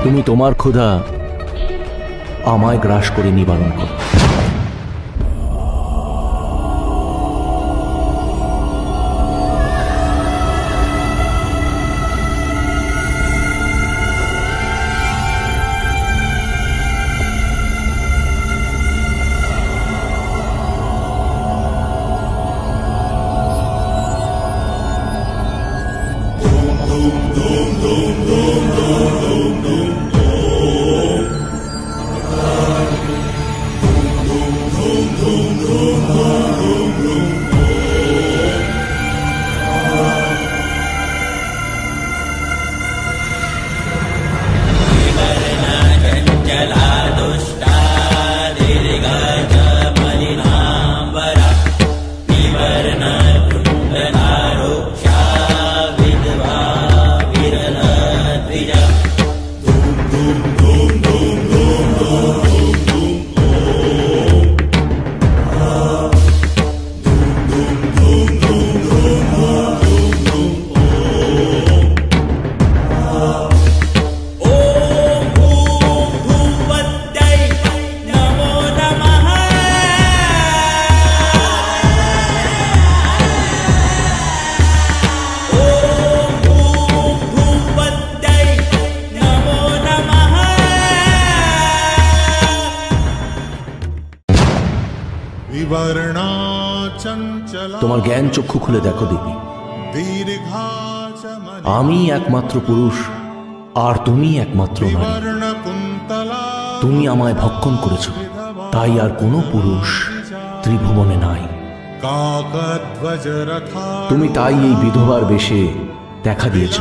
তুমি তোমার ক্ষুধা আমায় গ্রাস করে নিবারণ করো। তোমার জ্ঞান চক্ষু খুলে দেখো দেবী, আমি একমাত্র পুরুষ আর তুমি একমাত্র নারী। তুমি আমায় ভক্ষণ করেছ, তাই আর কোনো পুরুষ ত্রিভুবনে নাই। তুমি তাই এই বিধবার বেশে দেখা দিয়েছ।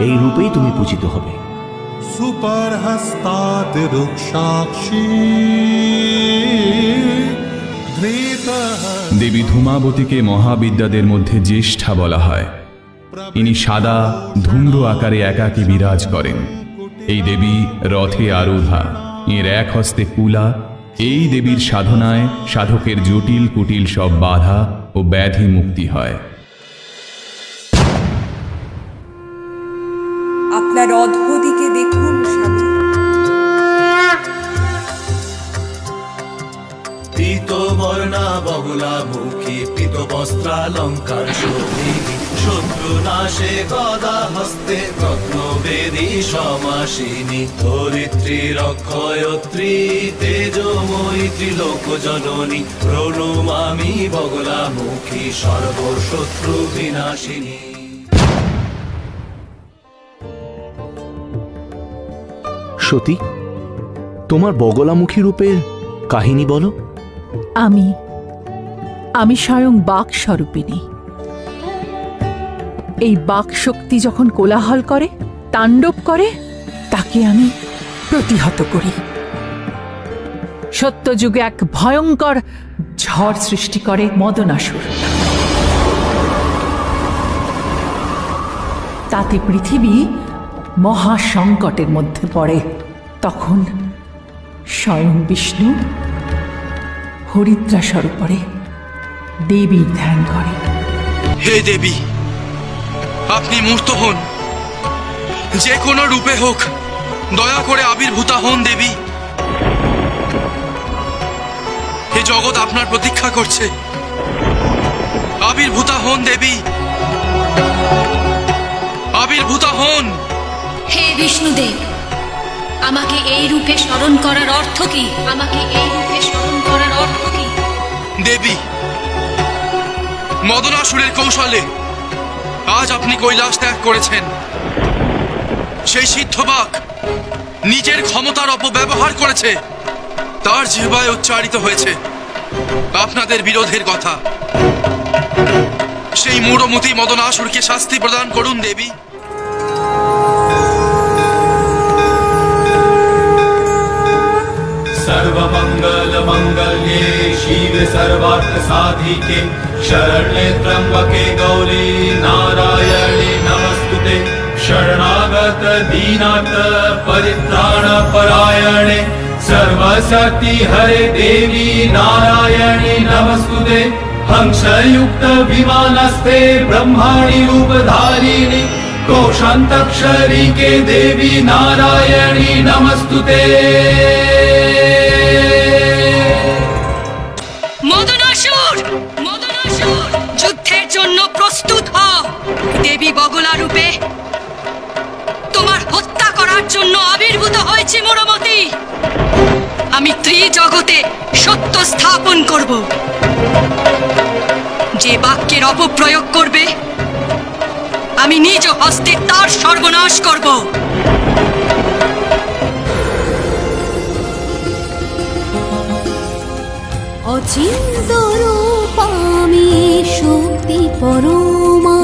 এই রূপেই তুমি পূজিত হবে। দেবী ধূমাবতীকে মহাবিদ্যাদের মধ্যে জ্যেষ্ঠা বলা হয়। ইনি সাদা ধূম্র আকারে একাকী বিরাজ করেন। এই দেবী রথে আরোহা, এর এক হস্তে কুলা। এই দেবীর সাধনায় সাধকের জটিল কুটিল সব বাধা ও ব্যাধি মুক্তি হয়। আপনার অধোদিকে দেখুন স্বামী। পীত বর্ণা বগলা মুখী পীত বস্ত্রালঙ্কার শোভিনী শত্রু নাশে গদা হস্তে রত্নবেদী সমাসিনী ধরিত্রী রক্ষয়ত্রী তেজময়ী ত্রিলোক জননী প্রণমামি বগলা মুখী সর্বশত্রু বিনাশিনী। সতী, তোমার বগলামুখী রূপের কাহিনী বলো। আমি স্বয়ং বাক স্বরূপিণী। এই বাক শক্তি যখন কোলাহল করে, তাণ্ডব করে, তাকে আমি প্রতিহত করি। সত্যযুগে এক ভয়ঙ্কর ঝড় সৃষ্টি করে মদনাসুর। তাতে পৃথিবী মহা সংকটের মধ্যে পড়ে। তখন স্বয়ং বিষ্ণু হরিদ্রা স্বরূপে দেবীর ধ্যান করে। হে দেবী, আপনি মূর্ত হন, যে কোনো রূপে হোক, দয়া করে আবির্ভূতা হন দেবী। হে জগৎ আপনার প্রতীক্ষা করছে, আবির্ভূতা হন দেবী, আবির্ভূতা হন। হে বিষ্ণুদেব, আমাকে এই রূপে স্মরণ করার অর্থ কি? আমাকে এই রূপে স্মরণ করার অর্থ কি? দেবী, মদনাসুরের কৌশলে আজ আপনি কৈলাস ত্যাগ করেছেন। সেই সিদ্ধবাক নিজের ক্ষমতার অপব্যবহার করেছে, তার জিহ্বায় উচ্চারিত হয়েছে আপনাদের বিরোধের কথা। সেই মূঢ়মতি মদনাসুরকে শাস্তি প্রদান করুন দেবী। सर्वमंगल मंगल्ये शिवे सर्वार्थ साधिके शरण्ये त्र्यंबके गौरी नारायणे नमस्तुते शरणागत दीनार्थ परित्राण परायणे सर्वशक्ति हरे देवी नारायणे नमस्तुते हंसयुक्त विमानस्ते ब्रह्माणि रूपधारिणि कोशान्तक्षरी के देवी नारायणी नमस्तुते। মদনাসুর, মদনাসুর, যুদ্ধের জন্য প্রস্তুত হও। দেবী বগলা রূপে তোমার হত্যা করার জন্য আবির্ভূত হয়েছে মূঢ়মতি। আমি ত্রিজগতে সত্য স্থাপন করব। যে বাক্যের অপপ্রয়োগ করবে, আমি নিজ হস্তে তার সর্বনাশ করব। অচিন্ত রূপামি শক্তি পরমা,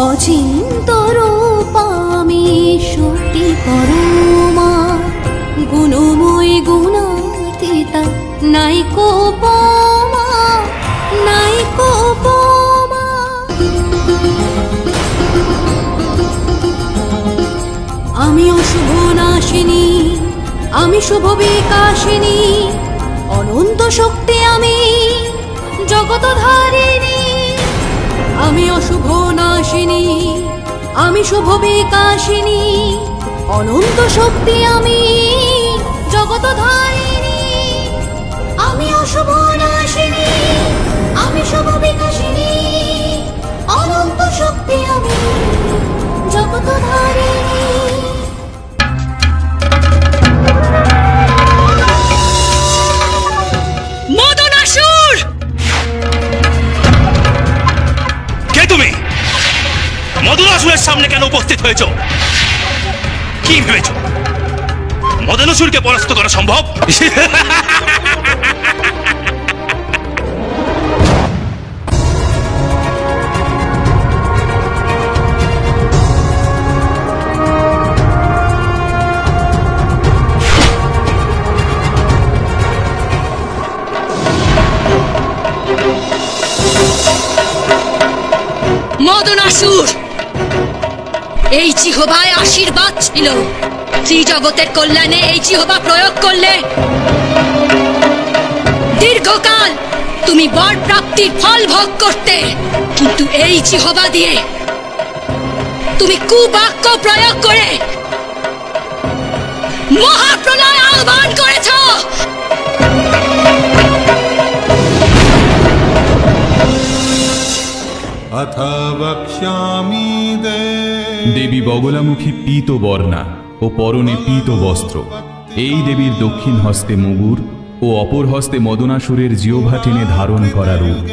অচিন্ত রূপামি শক্তি পরমা, গুণময় গুণাতীতা নাইকো উপমা, নাইকো উপমা। আমি অশুভ নাশিনী, আমি শুভ বিকাশিনী, অনন্ত শক্তি আমি জগতধারিণী। আমি অশুভ নাশিনী, আমি শুভ বিকাশিনী, অনন্ত শক্তি আমি জগতধারিণী। আমি অশুভ নাশিনী, আমি শুভ বিকাশিনী, অনন্ত শক্তি আমি জগতধারিণী। মদনাসুর, কে তুমি? মদনাসুরের সামনে কেন উপস্থিত হয়েছ? কি ভেবেছ মদনাসুরকে পরাস্ত করা সম্ভব? মদনাসুর, এই জিহ্বায় আশীর্বাদ ছিল। ত্রিজগতের কল্যাণে এই জিহ্বা প্রয়োগ করলে দীর্ঘকাল তুমি বর প্রাপ্তির ফল ভোগ করতে। কিন্তু এই জিহ্বা দিয়ে তুমি কুবাক্য প্রয়োগ করে মহাপ্রলয় আহ্বান করেছ। দেবী বগলামুখী পীত বর্ণা ও পরনে পীত বস্ত্র। এই দেবীর দক্ষিণ হস্তে মুগুর ও অপর হস্তে মদনাসুরের জিহ্বা টেনে ধারণ করা রূপ,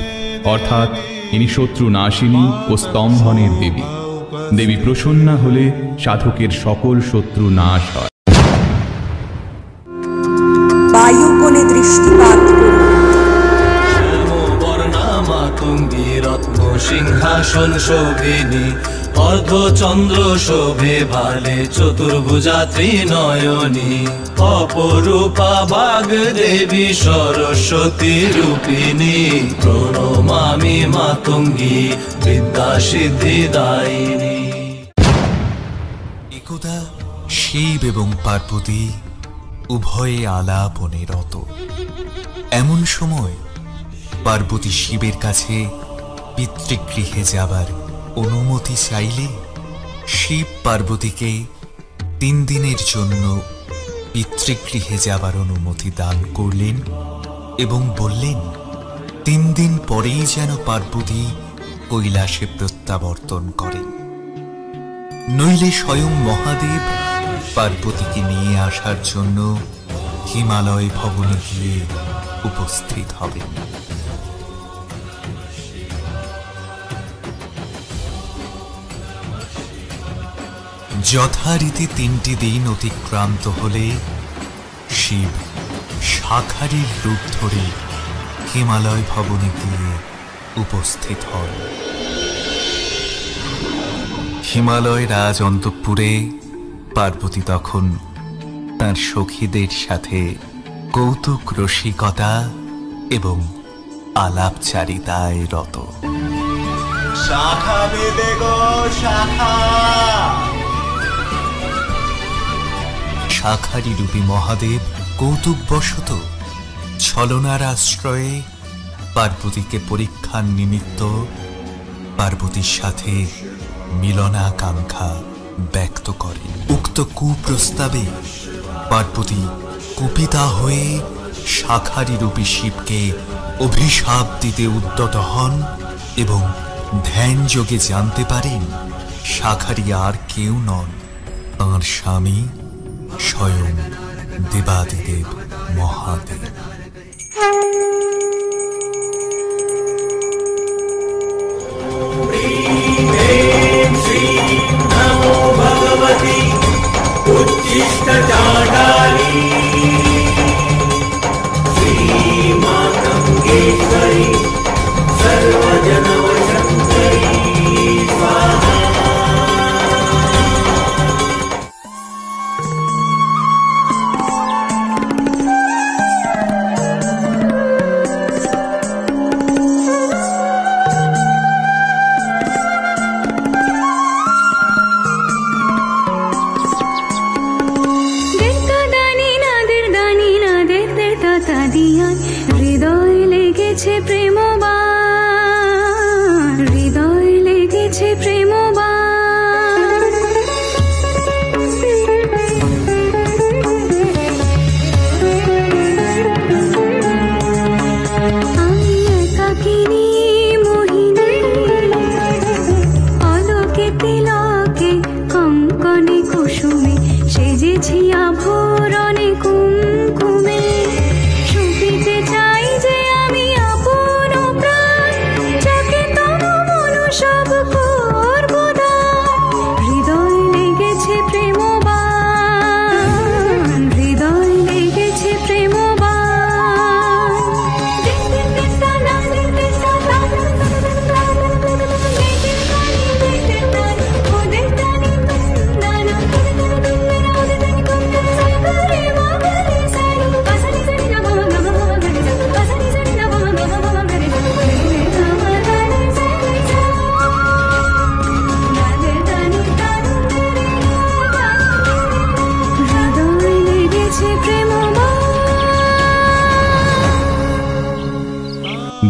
অর্থাৎ ইনি শত্রু নাশিনী ও স্তম্ভনের দেবী। দেবী প্রসন্না হলে সাধকের সকল শত্রু নাশ হয়। বায়ুকোণে দৃষ্টিপাত রত্ন সিংহাসন শোভিনী অর্ধচন্দ্র শোভে ভালে চতুর্ভুজা ত্রিনয়নী অপরূপা বাগদেবী সরস্বতী রূপিণী প্রণমামি মাতঙ্গী বিদ্যা সিদ্ধিদায়িনী। একদা শিব এবং পার্বতী উভয়ে আলাপনে রত। এমন সময় পার্বতী শিবের কাছে পিতৃগৃহে যাবার অনুমতি চাইলে শিব পার্বতীকে 3 দিনের জন্য পিতৃগৃহে যাবার অনুমতি দান করলেন এবং বললেন 3 দিন পরেই যেন পার্বতী কৈলাসে প্রত্যাবর্তন করেন, নইলে স্বয়ং মহাদেব পার্বতীকে নিয়ে আসার জন্য হিমালয় ভবনে গিয়ে উপস্থিত হবেন। যথারীতি 3টি দিন অতিক্রান্ত হলে শিব শাখারির রূপ ধরে হিমালয় ভবনে গিয়ে উপস্থিত হন। হিমালয় রাজ অন্তঃপুরে পার্বতী তখন তার সখীদের সাথে কৌতুক রসিকতা এবং আলাপচারিতায় রত। শাখা বেদে গো শাখা। শাখারি রূপী মহাদেব কৌতুকবশত ছলনার আশ্রয়ে পার্বতীকে পরীক্ষার নিমিত্ত পার্বতীর সাথে মিলনাকাঙ্ক্ষা ব্যক্ত করেন। উক্ত কুপ্রস্তাবে পার্বতী কুপিতা হয়ে শাখারি রূপী শিবকে অভিশাপ দিতে উদ্যত হন এবং ধ্যান যোগে জানতে পারেন শাখারি আর কেউ নন, তাঁর স্বামী স্বয়ং দেবাদিদেব মহাদেব। नमो भगवती उच्छिष्ट चांडाली श्री मातंगेश्वरी सर्वजनवशंकरी स्वाहा। হৃদয় লেগেছে প্রেমবাণ, হৃদয় লেগেছে প্রেমবাণ। আমি একাকিনী মোহিনী, আলোকে তিলকে কঙ্কনে কুসুমে সেজেছি আভরণে কুমকুমে।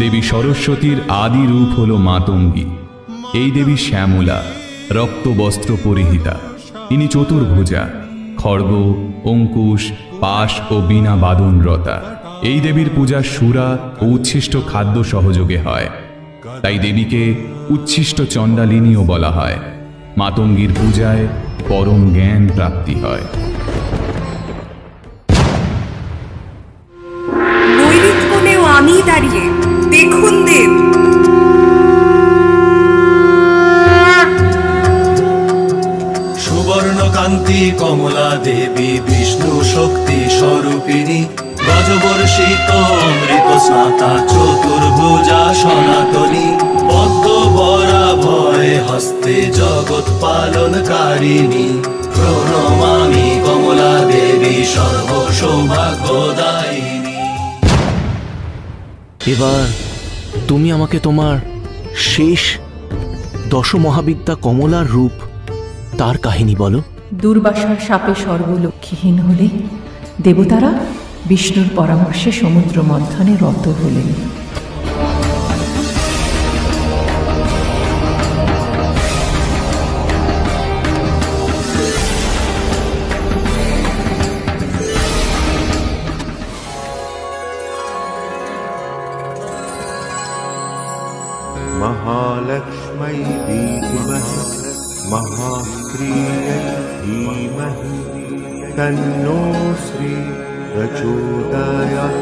দেবী সরস্বতীর আদি রূপ হল মাতঙ্গী। এই দেবী শ্যামলা, রক্ত বস্ত্র পরিহিতা। ইনি চতুর্ভুজা, খড়গ, অঙ্কুশ, পাশ ও বীণা বাদনরতা। এই দেবীর পূজা সুরা ও উচ্ছিষ্ট খাদ্য সহযোগে হয়, তাই দেবীকে উচ্ছিষ্ট চণ্ডালিনীও বলা হয়। মাতঙ্গীর পূজায় পরম জ্ঞান প্রাপ্তি হয়। নৈরিত্যনেও আমি দাঁড়িয়ে, দেখুন দেব। সুবর্ণ কান্তি কমলা দেবী বিষ্ণু শক্তি স্বরূপিণী গজবর্ষিত অমৃত স্নাতা চতুর্ভুজা সনাতনী পদ্ম বরা ভয় হস্তে জগৎ পালনকারিণী প্রণমামি কমলা দেবী সর্বসৌভাগ্যদায়িনী। এবার তুমি আমাকে তোমার শেষ দশমহাবিদ্যা কমলার রূপ তার কাহিনী বলো। দুর্বাসার শাপে সর্বলক্ষ্মীহীন হলে দেবতারা বিষ্ণুর পরামর্শে সমুদ্র মন্থনে রত হলেন। महालक्ष्मै धीमहि महास्त्रियै धीमहि तन्नो श्री प्रचोदयात्।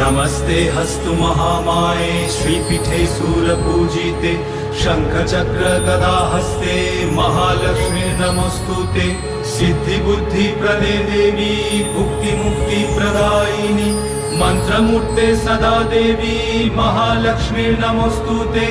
नमस्ते हस्तु महामाये श्रीपीठे सूरपूजिते शंख चक्र गदा हस्ते महालक्ष्मी नमस्तुते सिद्धि बुद्धि प्रदे देवी भुक्ति मुक्ति प्रदायिनी मंत्रमूर्ते सदा देवी महालक्ष्मी नमस्तुते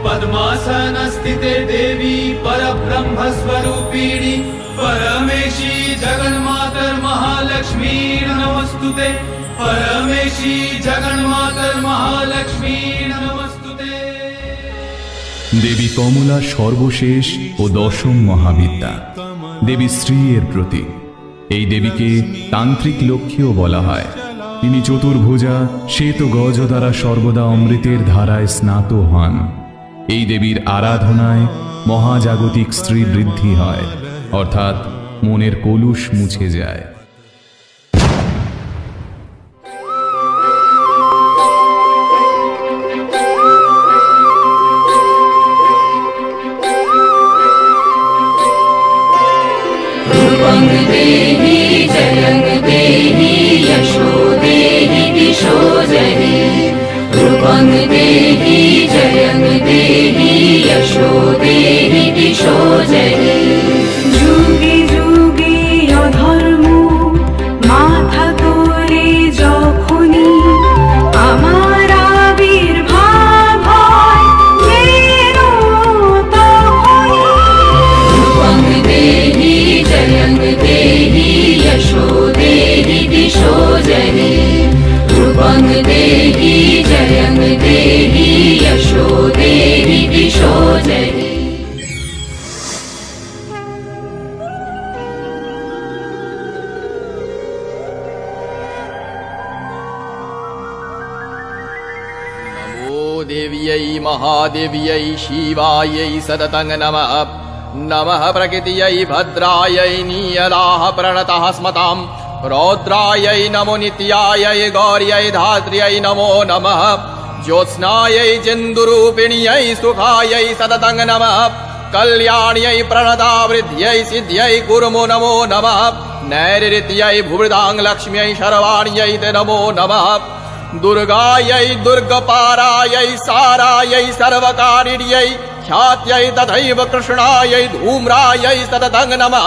पद्मासन स्थिते देवी परब्रह्म स्वरूपिणी परमेशी जगन्मातर महालक्ष्मी नमस्तुते परमेशी जगन्मातर महालक्ष्मी नमस्तुते। দেবী কমলা সর্বশেষ ও দশম মহাবিদ্যা, দেবী শ্রী এর প্রতীক। এই দেবীকে তান্ত্রিক লক্ষ্মীও বলা হয়। তিনি চতুর্ভুজা শ্বেত গজ দ্বারা সর্বদা অমৃতের ধারায় স্নাত হন। এই দেবীর আরাধনায় মহাজাগতিক স্ত্রী বৃদ্ধি হয়, অর্থাৎ মনের কলুষ মুছে যায়। देहि जयं देहि यशो देहि दिशो जहि रूपं देहि जयं देहि यशो देहि दिशो जहि जुगे जुगे अधर्म देव्यै महादेव्यै शिवायै सततं नमः। नमः प्रकृत्यै भद्रायै नीयलाः प्रणतः स्मताम्। रौद्रायै नमो नित्यायै गौर्यै धात्र्यै नमो नमः। ज्योत्स्नायै चन्दुरूपिण्यै सुखायै सततं नमः। कल्याण्यै प्रणतावृद्ध्यै सिद्ध्यै कुर्मो नमो नमः। नैऋत्यै भुवृदां लक्ष्म्यै शर्वाण्यै ते नमो नमः। दुर्गायै दुर्गपारायै सारायै सर्वकारिण्यै ख्यात्यै तथैव कृष्णायै धूम्रायै सततं नमः।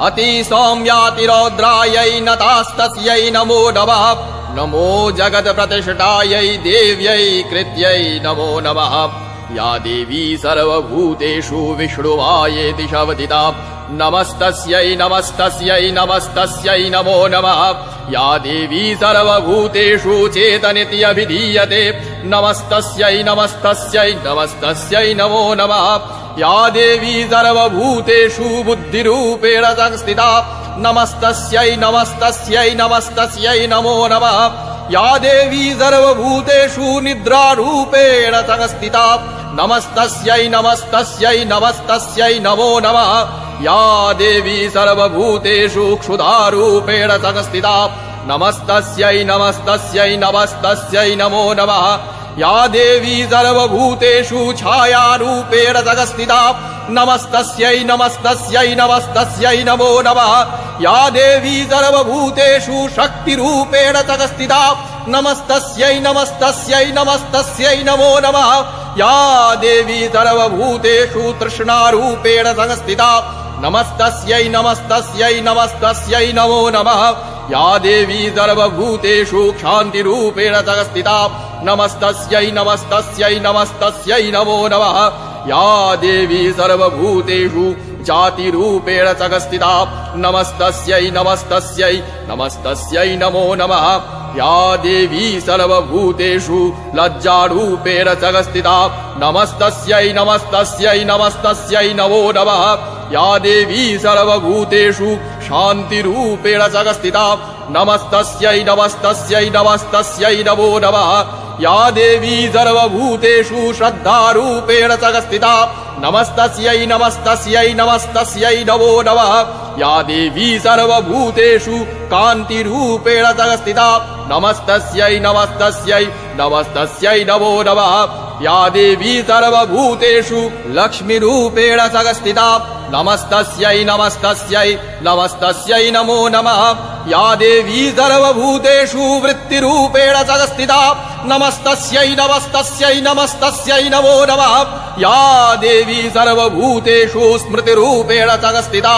अतिसौम्यातिरौद्रायै नतास्तस्यै नमो नमः। नमो जगत्प्रतिष्ठायै देव्यै कृत्यै नमो नमः। या देवी सर्वभूतेषु विष्णुमायेति शवदिता नमस्तस्यै नमस्तस्यै नमस्तस्यै नमो नमः। या देवी सर्वभूतेषु चेतनिति अभिधीयते नमस्तस्यै नमस्तस्यै नमस्तस्यै नमो नमः। या देवी सर्वभूतेषु बुद्धिरूपेण संस्थिता नमस्तस्यै नमस्तस्यै नमस्तस्यै नमो नमः। या देवी सर्वभूतेषु निद्रारूपेण संस्थिता नमस्तस्यै नमस्तस्यै नमस्तस्यै नमो नमः। या देवी सर्वभूतेषु क्षुधारूपेण संस्थिता नमस्तस्यै नमस्तस्यै नमस्तस्यै नमो नमः। या देवी सर्वभूतेषु छायारूपेण संस्थिता नमस्तस्यै नमस्तस्यै नमस्तस्यै नमो नमः। या देवी सर्वभूतेषु शक्तिरूपेण संस्थिता नमस्तस्यै नमस्तस्यै नमस्तस्यै नमो नमः। या देवी सर्वभूतेषु तृष्णारूपेण संस्थिता नमस्तस्यै नमस्तस्यै नमस्तस्यै नमो नमः। या देवी सर्वभूतेषु क्षान्तिरूपेण संस्थिता नमस्तस्यै नमस्तस्यै नमस्तस्यै नमो नमः। या देवी सर्वभूतेषु जातिरूपेण संस्थिता नमस्तस्यै नमस्तस्यै नमस्तस्यै नमो नमः। या देवी सर्वभूतेषु लज्जारूपेण संस्थिता नमस्तस्यै नमस्तस्यै नमस्तस्यै नमो नमः। या देवी सर्वभूतेषु शान्तिरूपेण संस्थिता नमस्तस्यै नमस्तस्यै नमस्तस्यै नमो नमः। या देवी सर्वभूतेषु श्रद्धारूपेण संस्थिता नमस्तस्यै नमस्तस्यै नमस्तस्यै नमो नमः। या देवी सर्वभूतेषु कान्तिरूपेण संस्थिता नमस्तस्यै नमस्तस्यै नमस्तस्यै नमो नमः। या देवी सर्वभूतेषु लक्ष्मीरूपेण संस्थिता नमस्तस्यै नमस्तस्यै नमस्तस्यै नमो नमः। या देवी सर्वभूतेषु वृत्तिरूपेण संस्थिता नमस्तस्यै नमस्तस्यै नमस्तस्यै नमो नमः। या देवी सर्वभूतेषु स्मृतिरूपेण संस्थिता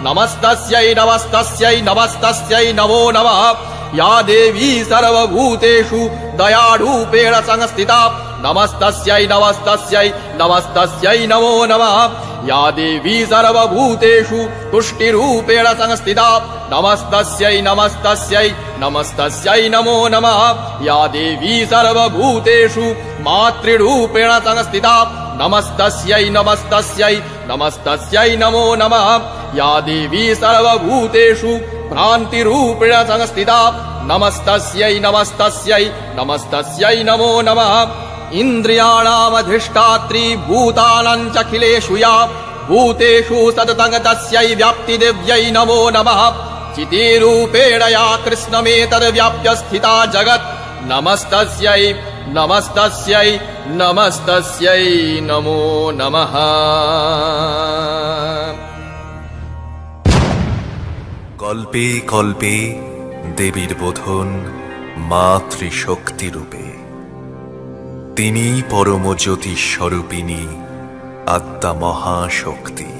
नमस्तस्यै नमस्तस्यै नमस्तस्यै नमो नमः। या देवी सर्वभूतेषु दयारूपेण संस्थिता नमस्तस्यै नमस्तस्यै नमस्तस्यै नमो नमः। या देवी सर्वभूतेषु तुष्टिरूपेण संस्थिता नमस्तस्यै नमस्तस्यै नमस्तस्यै नमो नमः। या देवी सर्वभूतेषु मातृरूपेण संस्थिता नमस्तस्यै नमस्तस्यै नमस्तस्यै नमो नमः। या देवी सर्वभूतेषु भ्रान्तिरूपेण संस्थिता नमस्तस्यै नमस्तस्यै नमस्तस्यै नमो नमः। इन्द्रियाणामधिष्ठात्री भूतानां चाखिलेषु या भूतेषु सततं तस्यै व्याप्तिदेव्यै नमो नमः। चितिरूपेण या कृष्णमेतद्व्याप्य स्थिता जगत् नमस्तस्यै नमस्तस्यै नमस्तस्यै नमो नमः। কল্পে কল্পে দেবীর বোধন মাতৃশক্তিরূপে। তিনি পরমজ্যোতি স্বরূপিণী আত্মা মহাশক্তি।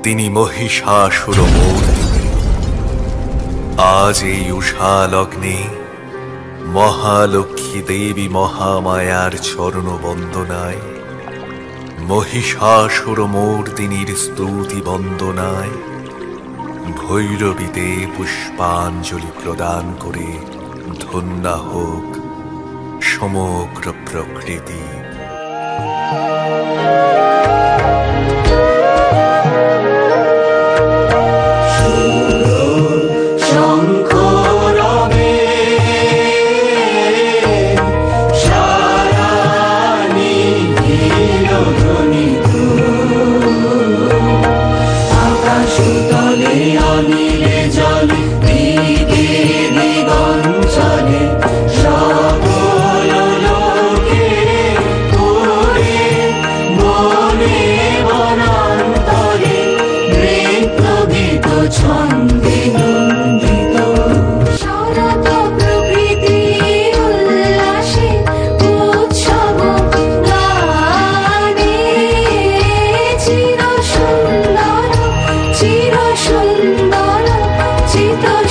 তিনি মহিষাসুরমূর্তিনী। আজ এই উষা লগ্নে মহালক্ষ্মী দেবী মহামায়ার চরণ বন্দনায়, মহিষাসুরমূর্তিনীর স্তুতি বন্দনায় ভৈরবীতে পুষ্পাঞ্জলি প্রদান করে ধন্য হোক সমগ্র প্রকৃতি। শঙ্করবে সারা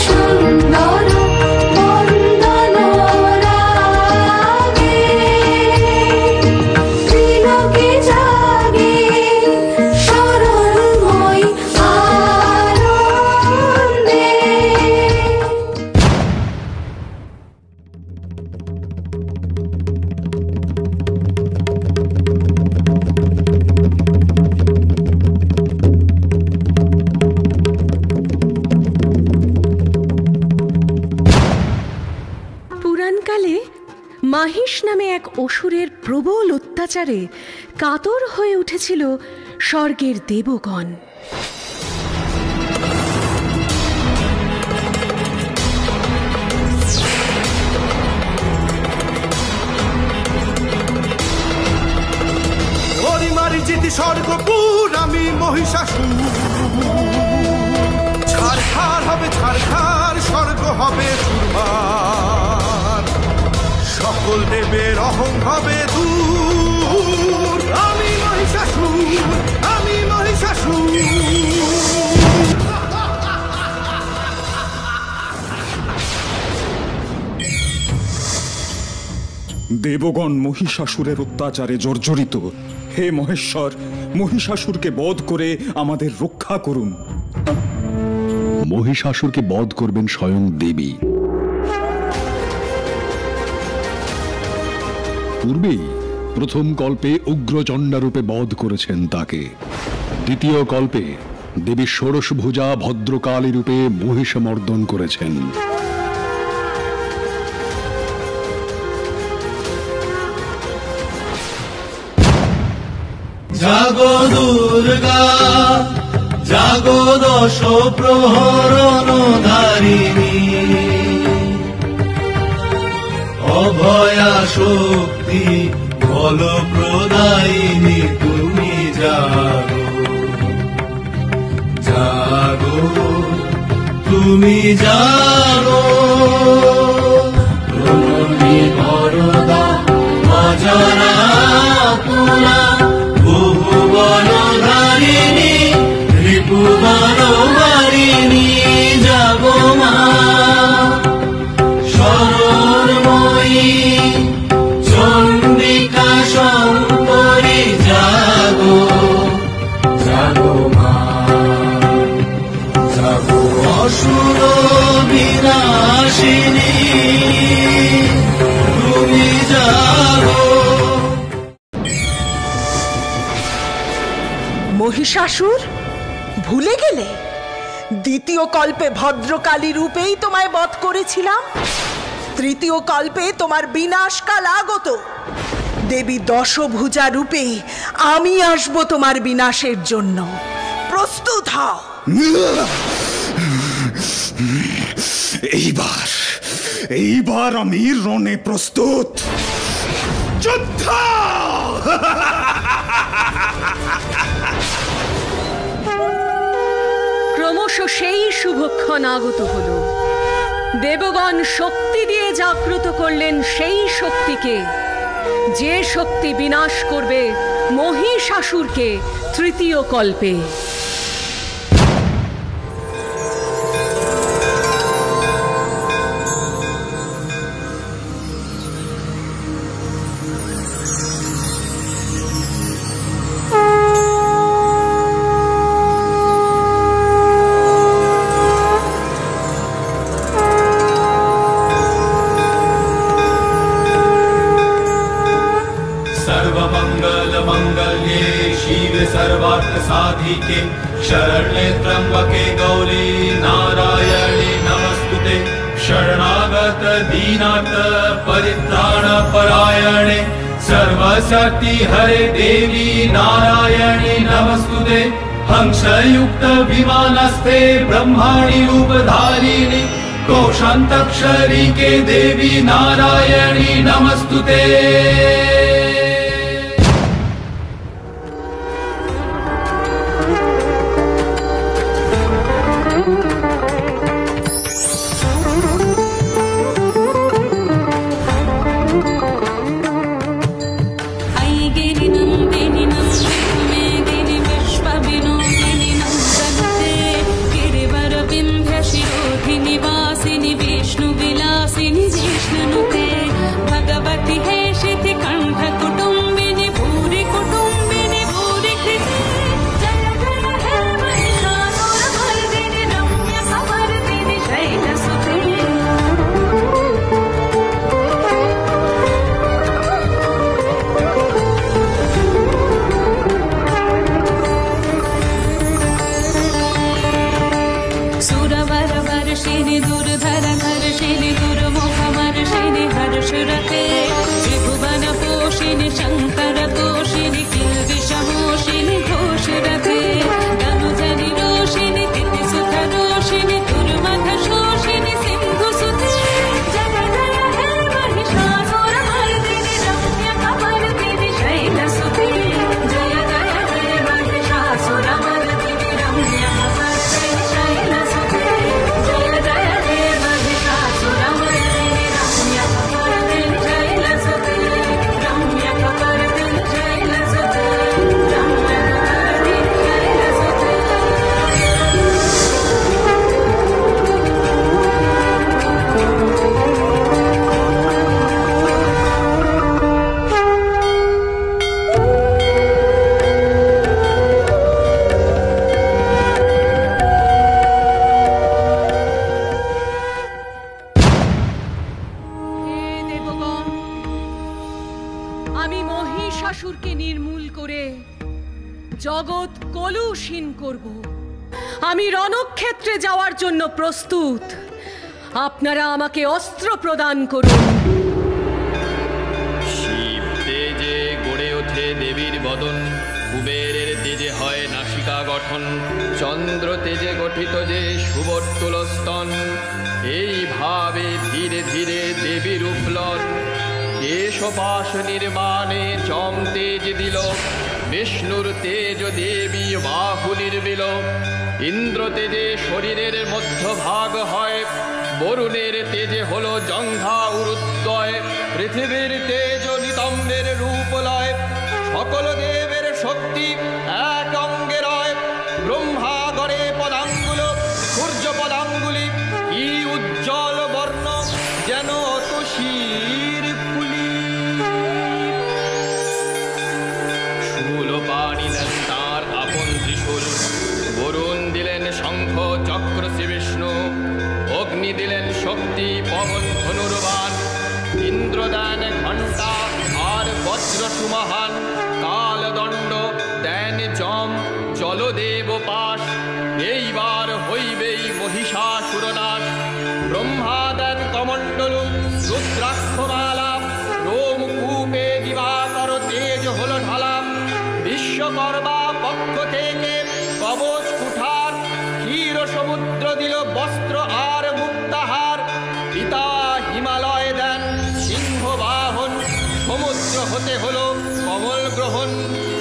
সুন্দর বন্দন রাগে তিলকে জাগে শরণময় আনন্দে। পুরাণকালে মাহিষ নামে এক অসুরের প্রবল অত্যাচারে কাতর হয়ে উঠেছিল স্বর্গের দেবগণ। ওরিমারি জিতি স্বর্গপুর আমি মহিষাসুর। ছারখার হবে ছারখার, স্বর্গ হবে চুরমার, সকল দেবের অহং হবে দূর। আমি মহিষাসুর, আমি মহিষাসুর। দেবগণ মহিষাসুরের অত্যাচারে জর্জরিত। হে মহেশ্বর, মহিষাসুরকে বধ করে আমাদের রক্ষা করুন। মহিষাসুরকে বধ করবেন স্বয়ং দেবী। পূর্বেই প্রথম কল্পে উগ্রচণ্ডারূপে বধ করেছেন তাকে। দ্বিতীয় কল্পে দেবী ষোড়শভুজা ভদ্রকালী রূপে মহিষমর্দন করেছেন। জাগো দুর্গা জাগো দশ প্রহরণ ধারিণী, অভয়া শক্তি বল প্রদায়িনী তুমি জাগো জাগো তুমি জাগো। প্রণমী বরদা অজরা পুরা বহুবন ধারিণী রিপুবন বারিণী জাগো মা শরণময়ী চণ্ডিকা শঙ্করী জাগো জাগো মা জাগো অসুর বিনাশিনী তুমি জাগো। মহিষাসুর ভুলে গেলে? দ্বিতীয় কল্পে ভদ্রকালী রূপেই তোমায় বধ করেছিলাম। তৃতীয় কল্পে তোমার বিনাশকাল আগত। দেবী দশভুজা রূপে আমি আসব তোমার বিনাশের জন্য। প্রস্তুত হও। এইবার আমি রণে প্রস্তুত। যুদ্ধ! ক্রমশ সেই শুভক্ষণ আগত হল। দেবগণ শক্তি দিয়ে জাগ্রত করলেন সেই শক্তিকে, যে শক্তি বিনাশ করবে মহিষাসুরকে তৃতীয় কল্পে। साधिके शरण्ये त्र्यंबके गौरी नारायणी नमस्तुते। शरणागत दीनाथ परित्राण परायणे सर्वशक्ति हरे देवी नारायणी नमस्तुते। हंसयुक्त विमानस्थे ब्रह्माणि रूपधारिणि कोशान्तक्षरी के देवी नारायणी नमस्तुते। गिरिवर विंध्य शिरोधिनिवा वासिनी विष्णु विलासिनी जिष्णुनुते भगवति हेशिति कंठ कुटुंबिनी भूरि कुटुंबिनी भूरि कृते जय जय हे महिषासुरमर्दिनी रम्य समर्दिनी शैलसुते वर्षिणि दुर्धर हर्षिणि दुर्मुखमर्षिणि हर्षरते त्रिभुवन पोषिणि शङ्कर तोषिणि किल्बिषमोषिणि घोषरते धनुजनि रोषिणि तिथिसुत रोषिणि दुर्मध शोषिणि सिन्धुसुते जय जय हे महिषासुरमर्दिनि रम्यकमर्दिनि शैलसुते जय जय हे महिषासुरमर्दिनि रम्यकमर्दिनि शैलसुते আমি মহিষাসুরকে নির্মূল করে জগৎ কলুষহীন করব। আমি রণক্ষেত্রে যাওয়ার জন্য প্রস্তুত। আপনারা আমাকে অস্ত্র প্রদান করুন। শিব তেজে গড়ে ওঠে দেবীর বদন, কুবেরের তেজে হয় নাসিকা গঠন, চন্দ্র তেজে গঠিত যে সুবর্তুল স্তন, এইভাবে ধীরে ধীরে দেবীর উপলন। কেশপাশ নির্মাণে যম তেজ দিল, বিষ্ণুর তেজ দেবী বাহু নির্বিল। ইন্দ্র তেজে শরীরের মধ্যভাগ হয়, বরুণের তেজে হলো জঙ্ঘা উরুদ্বয়। পৃথিবীর তেজ নিতম্বের রূপ লয়, সকল দেবের শক্তি এক অঙ্গে রয়। ব্রহ্মা গড়ে পদাঙ্গুল, সূর্য পদাঙ্গুলি, কি উজ্জ্বল বর্ণ যেন অতসীর ফুলি। শূল পানি দেন তার আপন ত্রিশূল, বরুণ দিলেন শঙ্খ চক্র শ্রী বিষ্ণু। অগ্নি দিলেন শক্তি পবন ধনুর্বাণ, ইন্দ্র দেন ঘণ্টা আর বজ্র সুমহান। কালদণ্ড দেন যম জলদেব পাশ, এইবার হইবেই মহিষাসুর নাশ। ব্রহ্মা দেন কমণ্ডলু রুদ্রাক্ষমালা, রোমকূপে দিবাকর তেজ হল ঢালা। বিশ্বকর্মা পক্ষ থেকে কবচ কুঠার, ক্ষীর সমুদ্র দিল বস্ত্র আর মুক্তাহার। পিতা হিমালয় দেন সিংহ বাহন, সমুদ্র হতে হলো কমল গ্রহণ।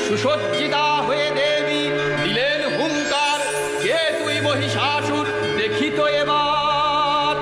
সুসজ্জিতা হয়ে দেবী দিলেন হুঙ্কার, কে তুই মহিষাসুর দেখিত এবার।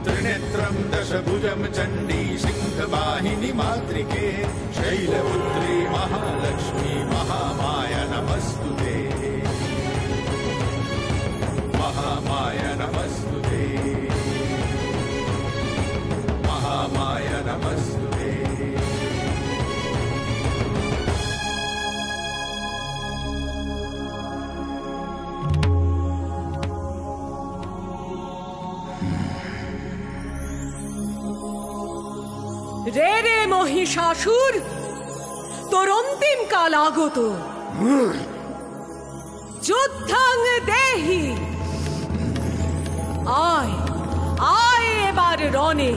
त्रिनेत्रं दशभुजं चण्डी सिंहवाहिनी मातृके, शैलपुत्री महालक्ष्मी महामाया नमस्तुते। महामाया नमस्तुते, महामाया नमस्तुते। রে রে মহিষাসুর, তোর অন্তিম কাল আগত। যুদ্ধাং দেহি, আয়। বনে।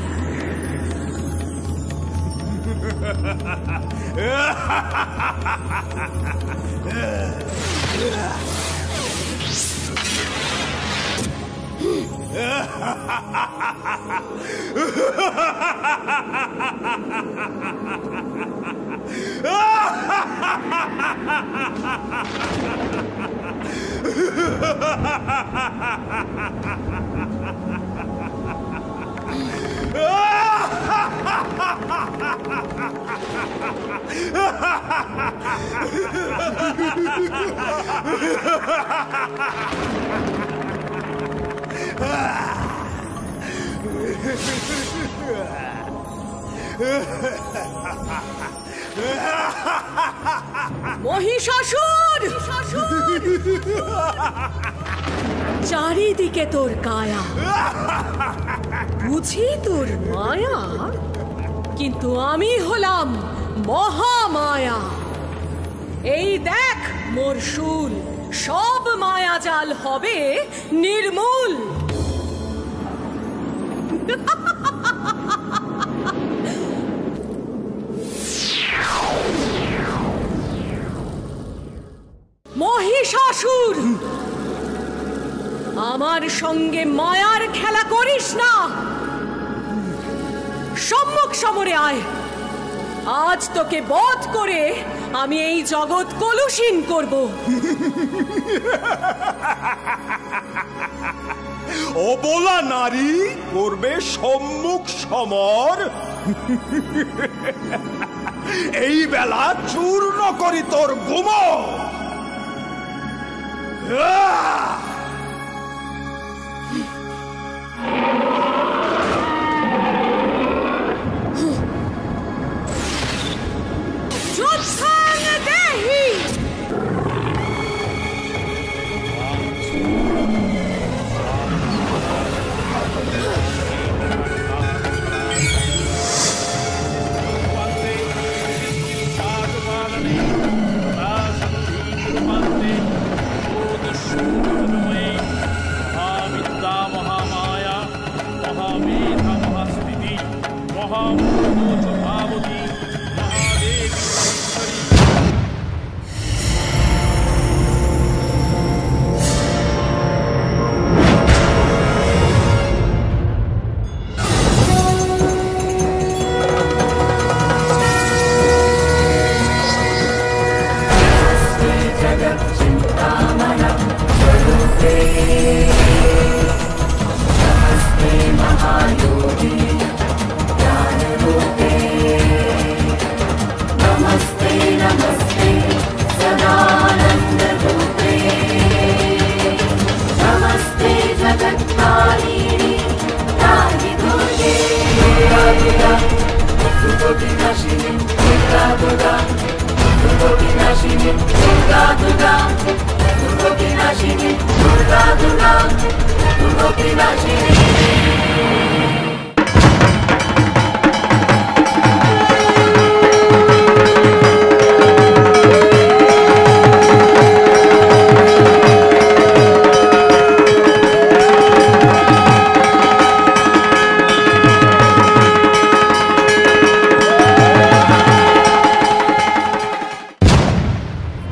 মহিষাসুর, চারিদিকে তোর কায়া, বুঝি তোর মায়া, কিন্তু আমি হলাম মহামায়া। এই দেখ মোর শূল, সব মায়াজাল হবে নির্মূল। মহিষাসুর, আমার সঙ্গে মায়ার খেলা করিস না, সম্মুখ সমরে আয়। আজ তোকে বধ করে আমি এই জগৎ কলুষীন করব। অবলা নারী করবে সম্মুখ সমর, এই বেলা চূর্ণ করি তোর গুম।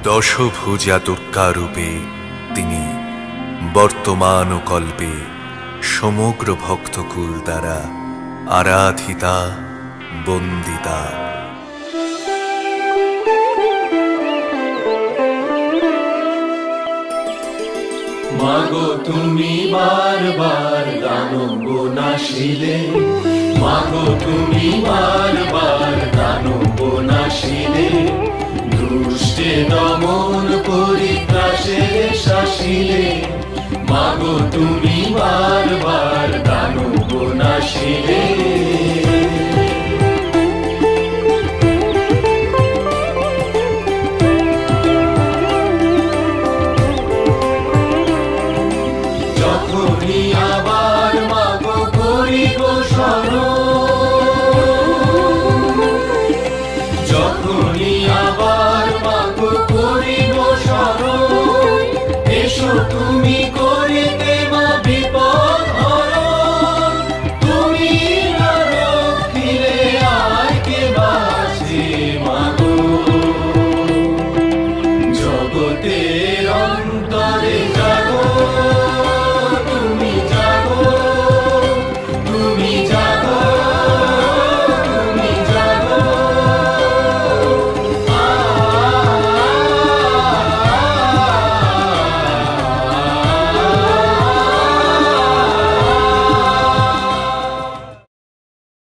দশভুজা দুর্গা রূপে তিনি বর্তমান কল্পে সমগ্র ভক্তকুল দ্বারা আরাধিতা, বন্দিতা। মাগো তুমি বারবার দানব নাশিলে, মাগো তুমি বারবার দানব নাশিলে, দুষ্টে দমন পরিত্রাসের শাসিলে, মাগো তুমি বারবার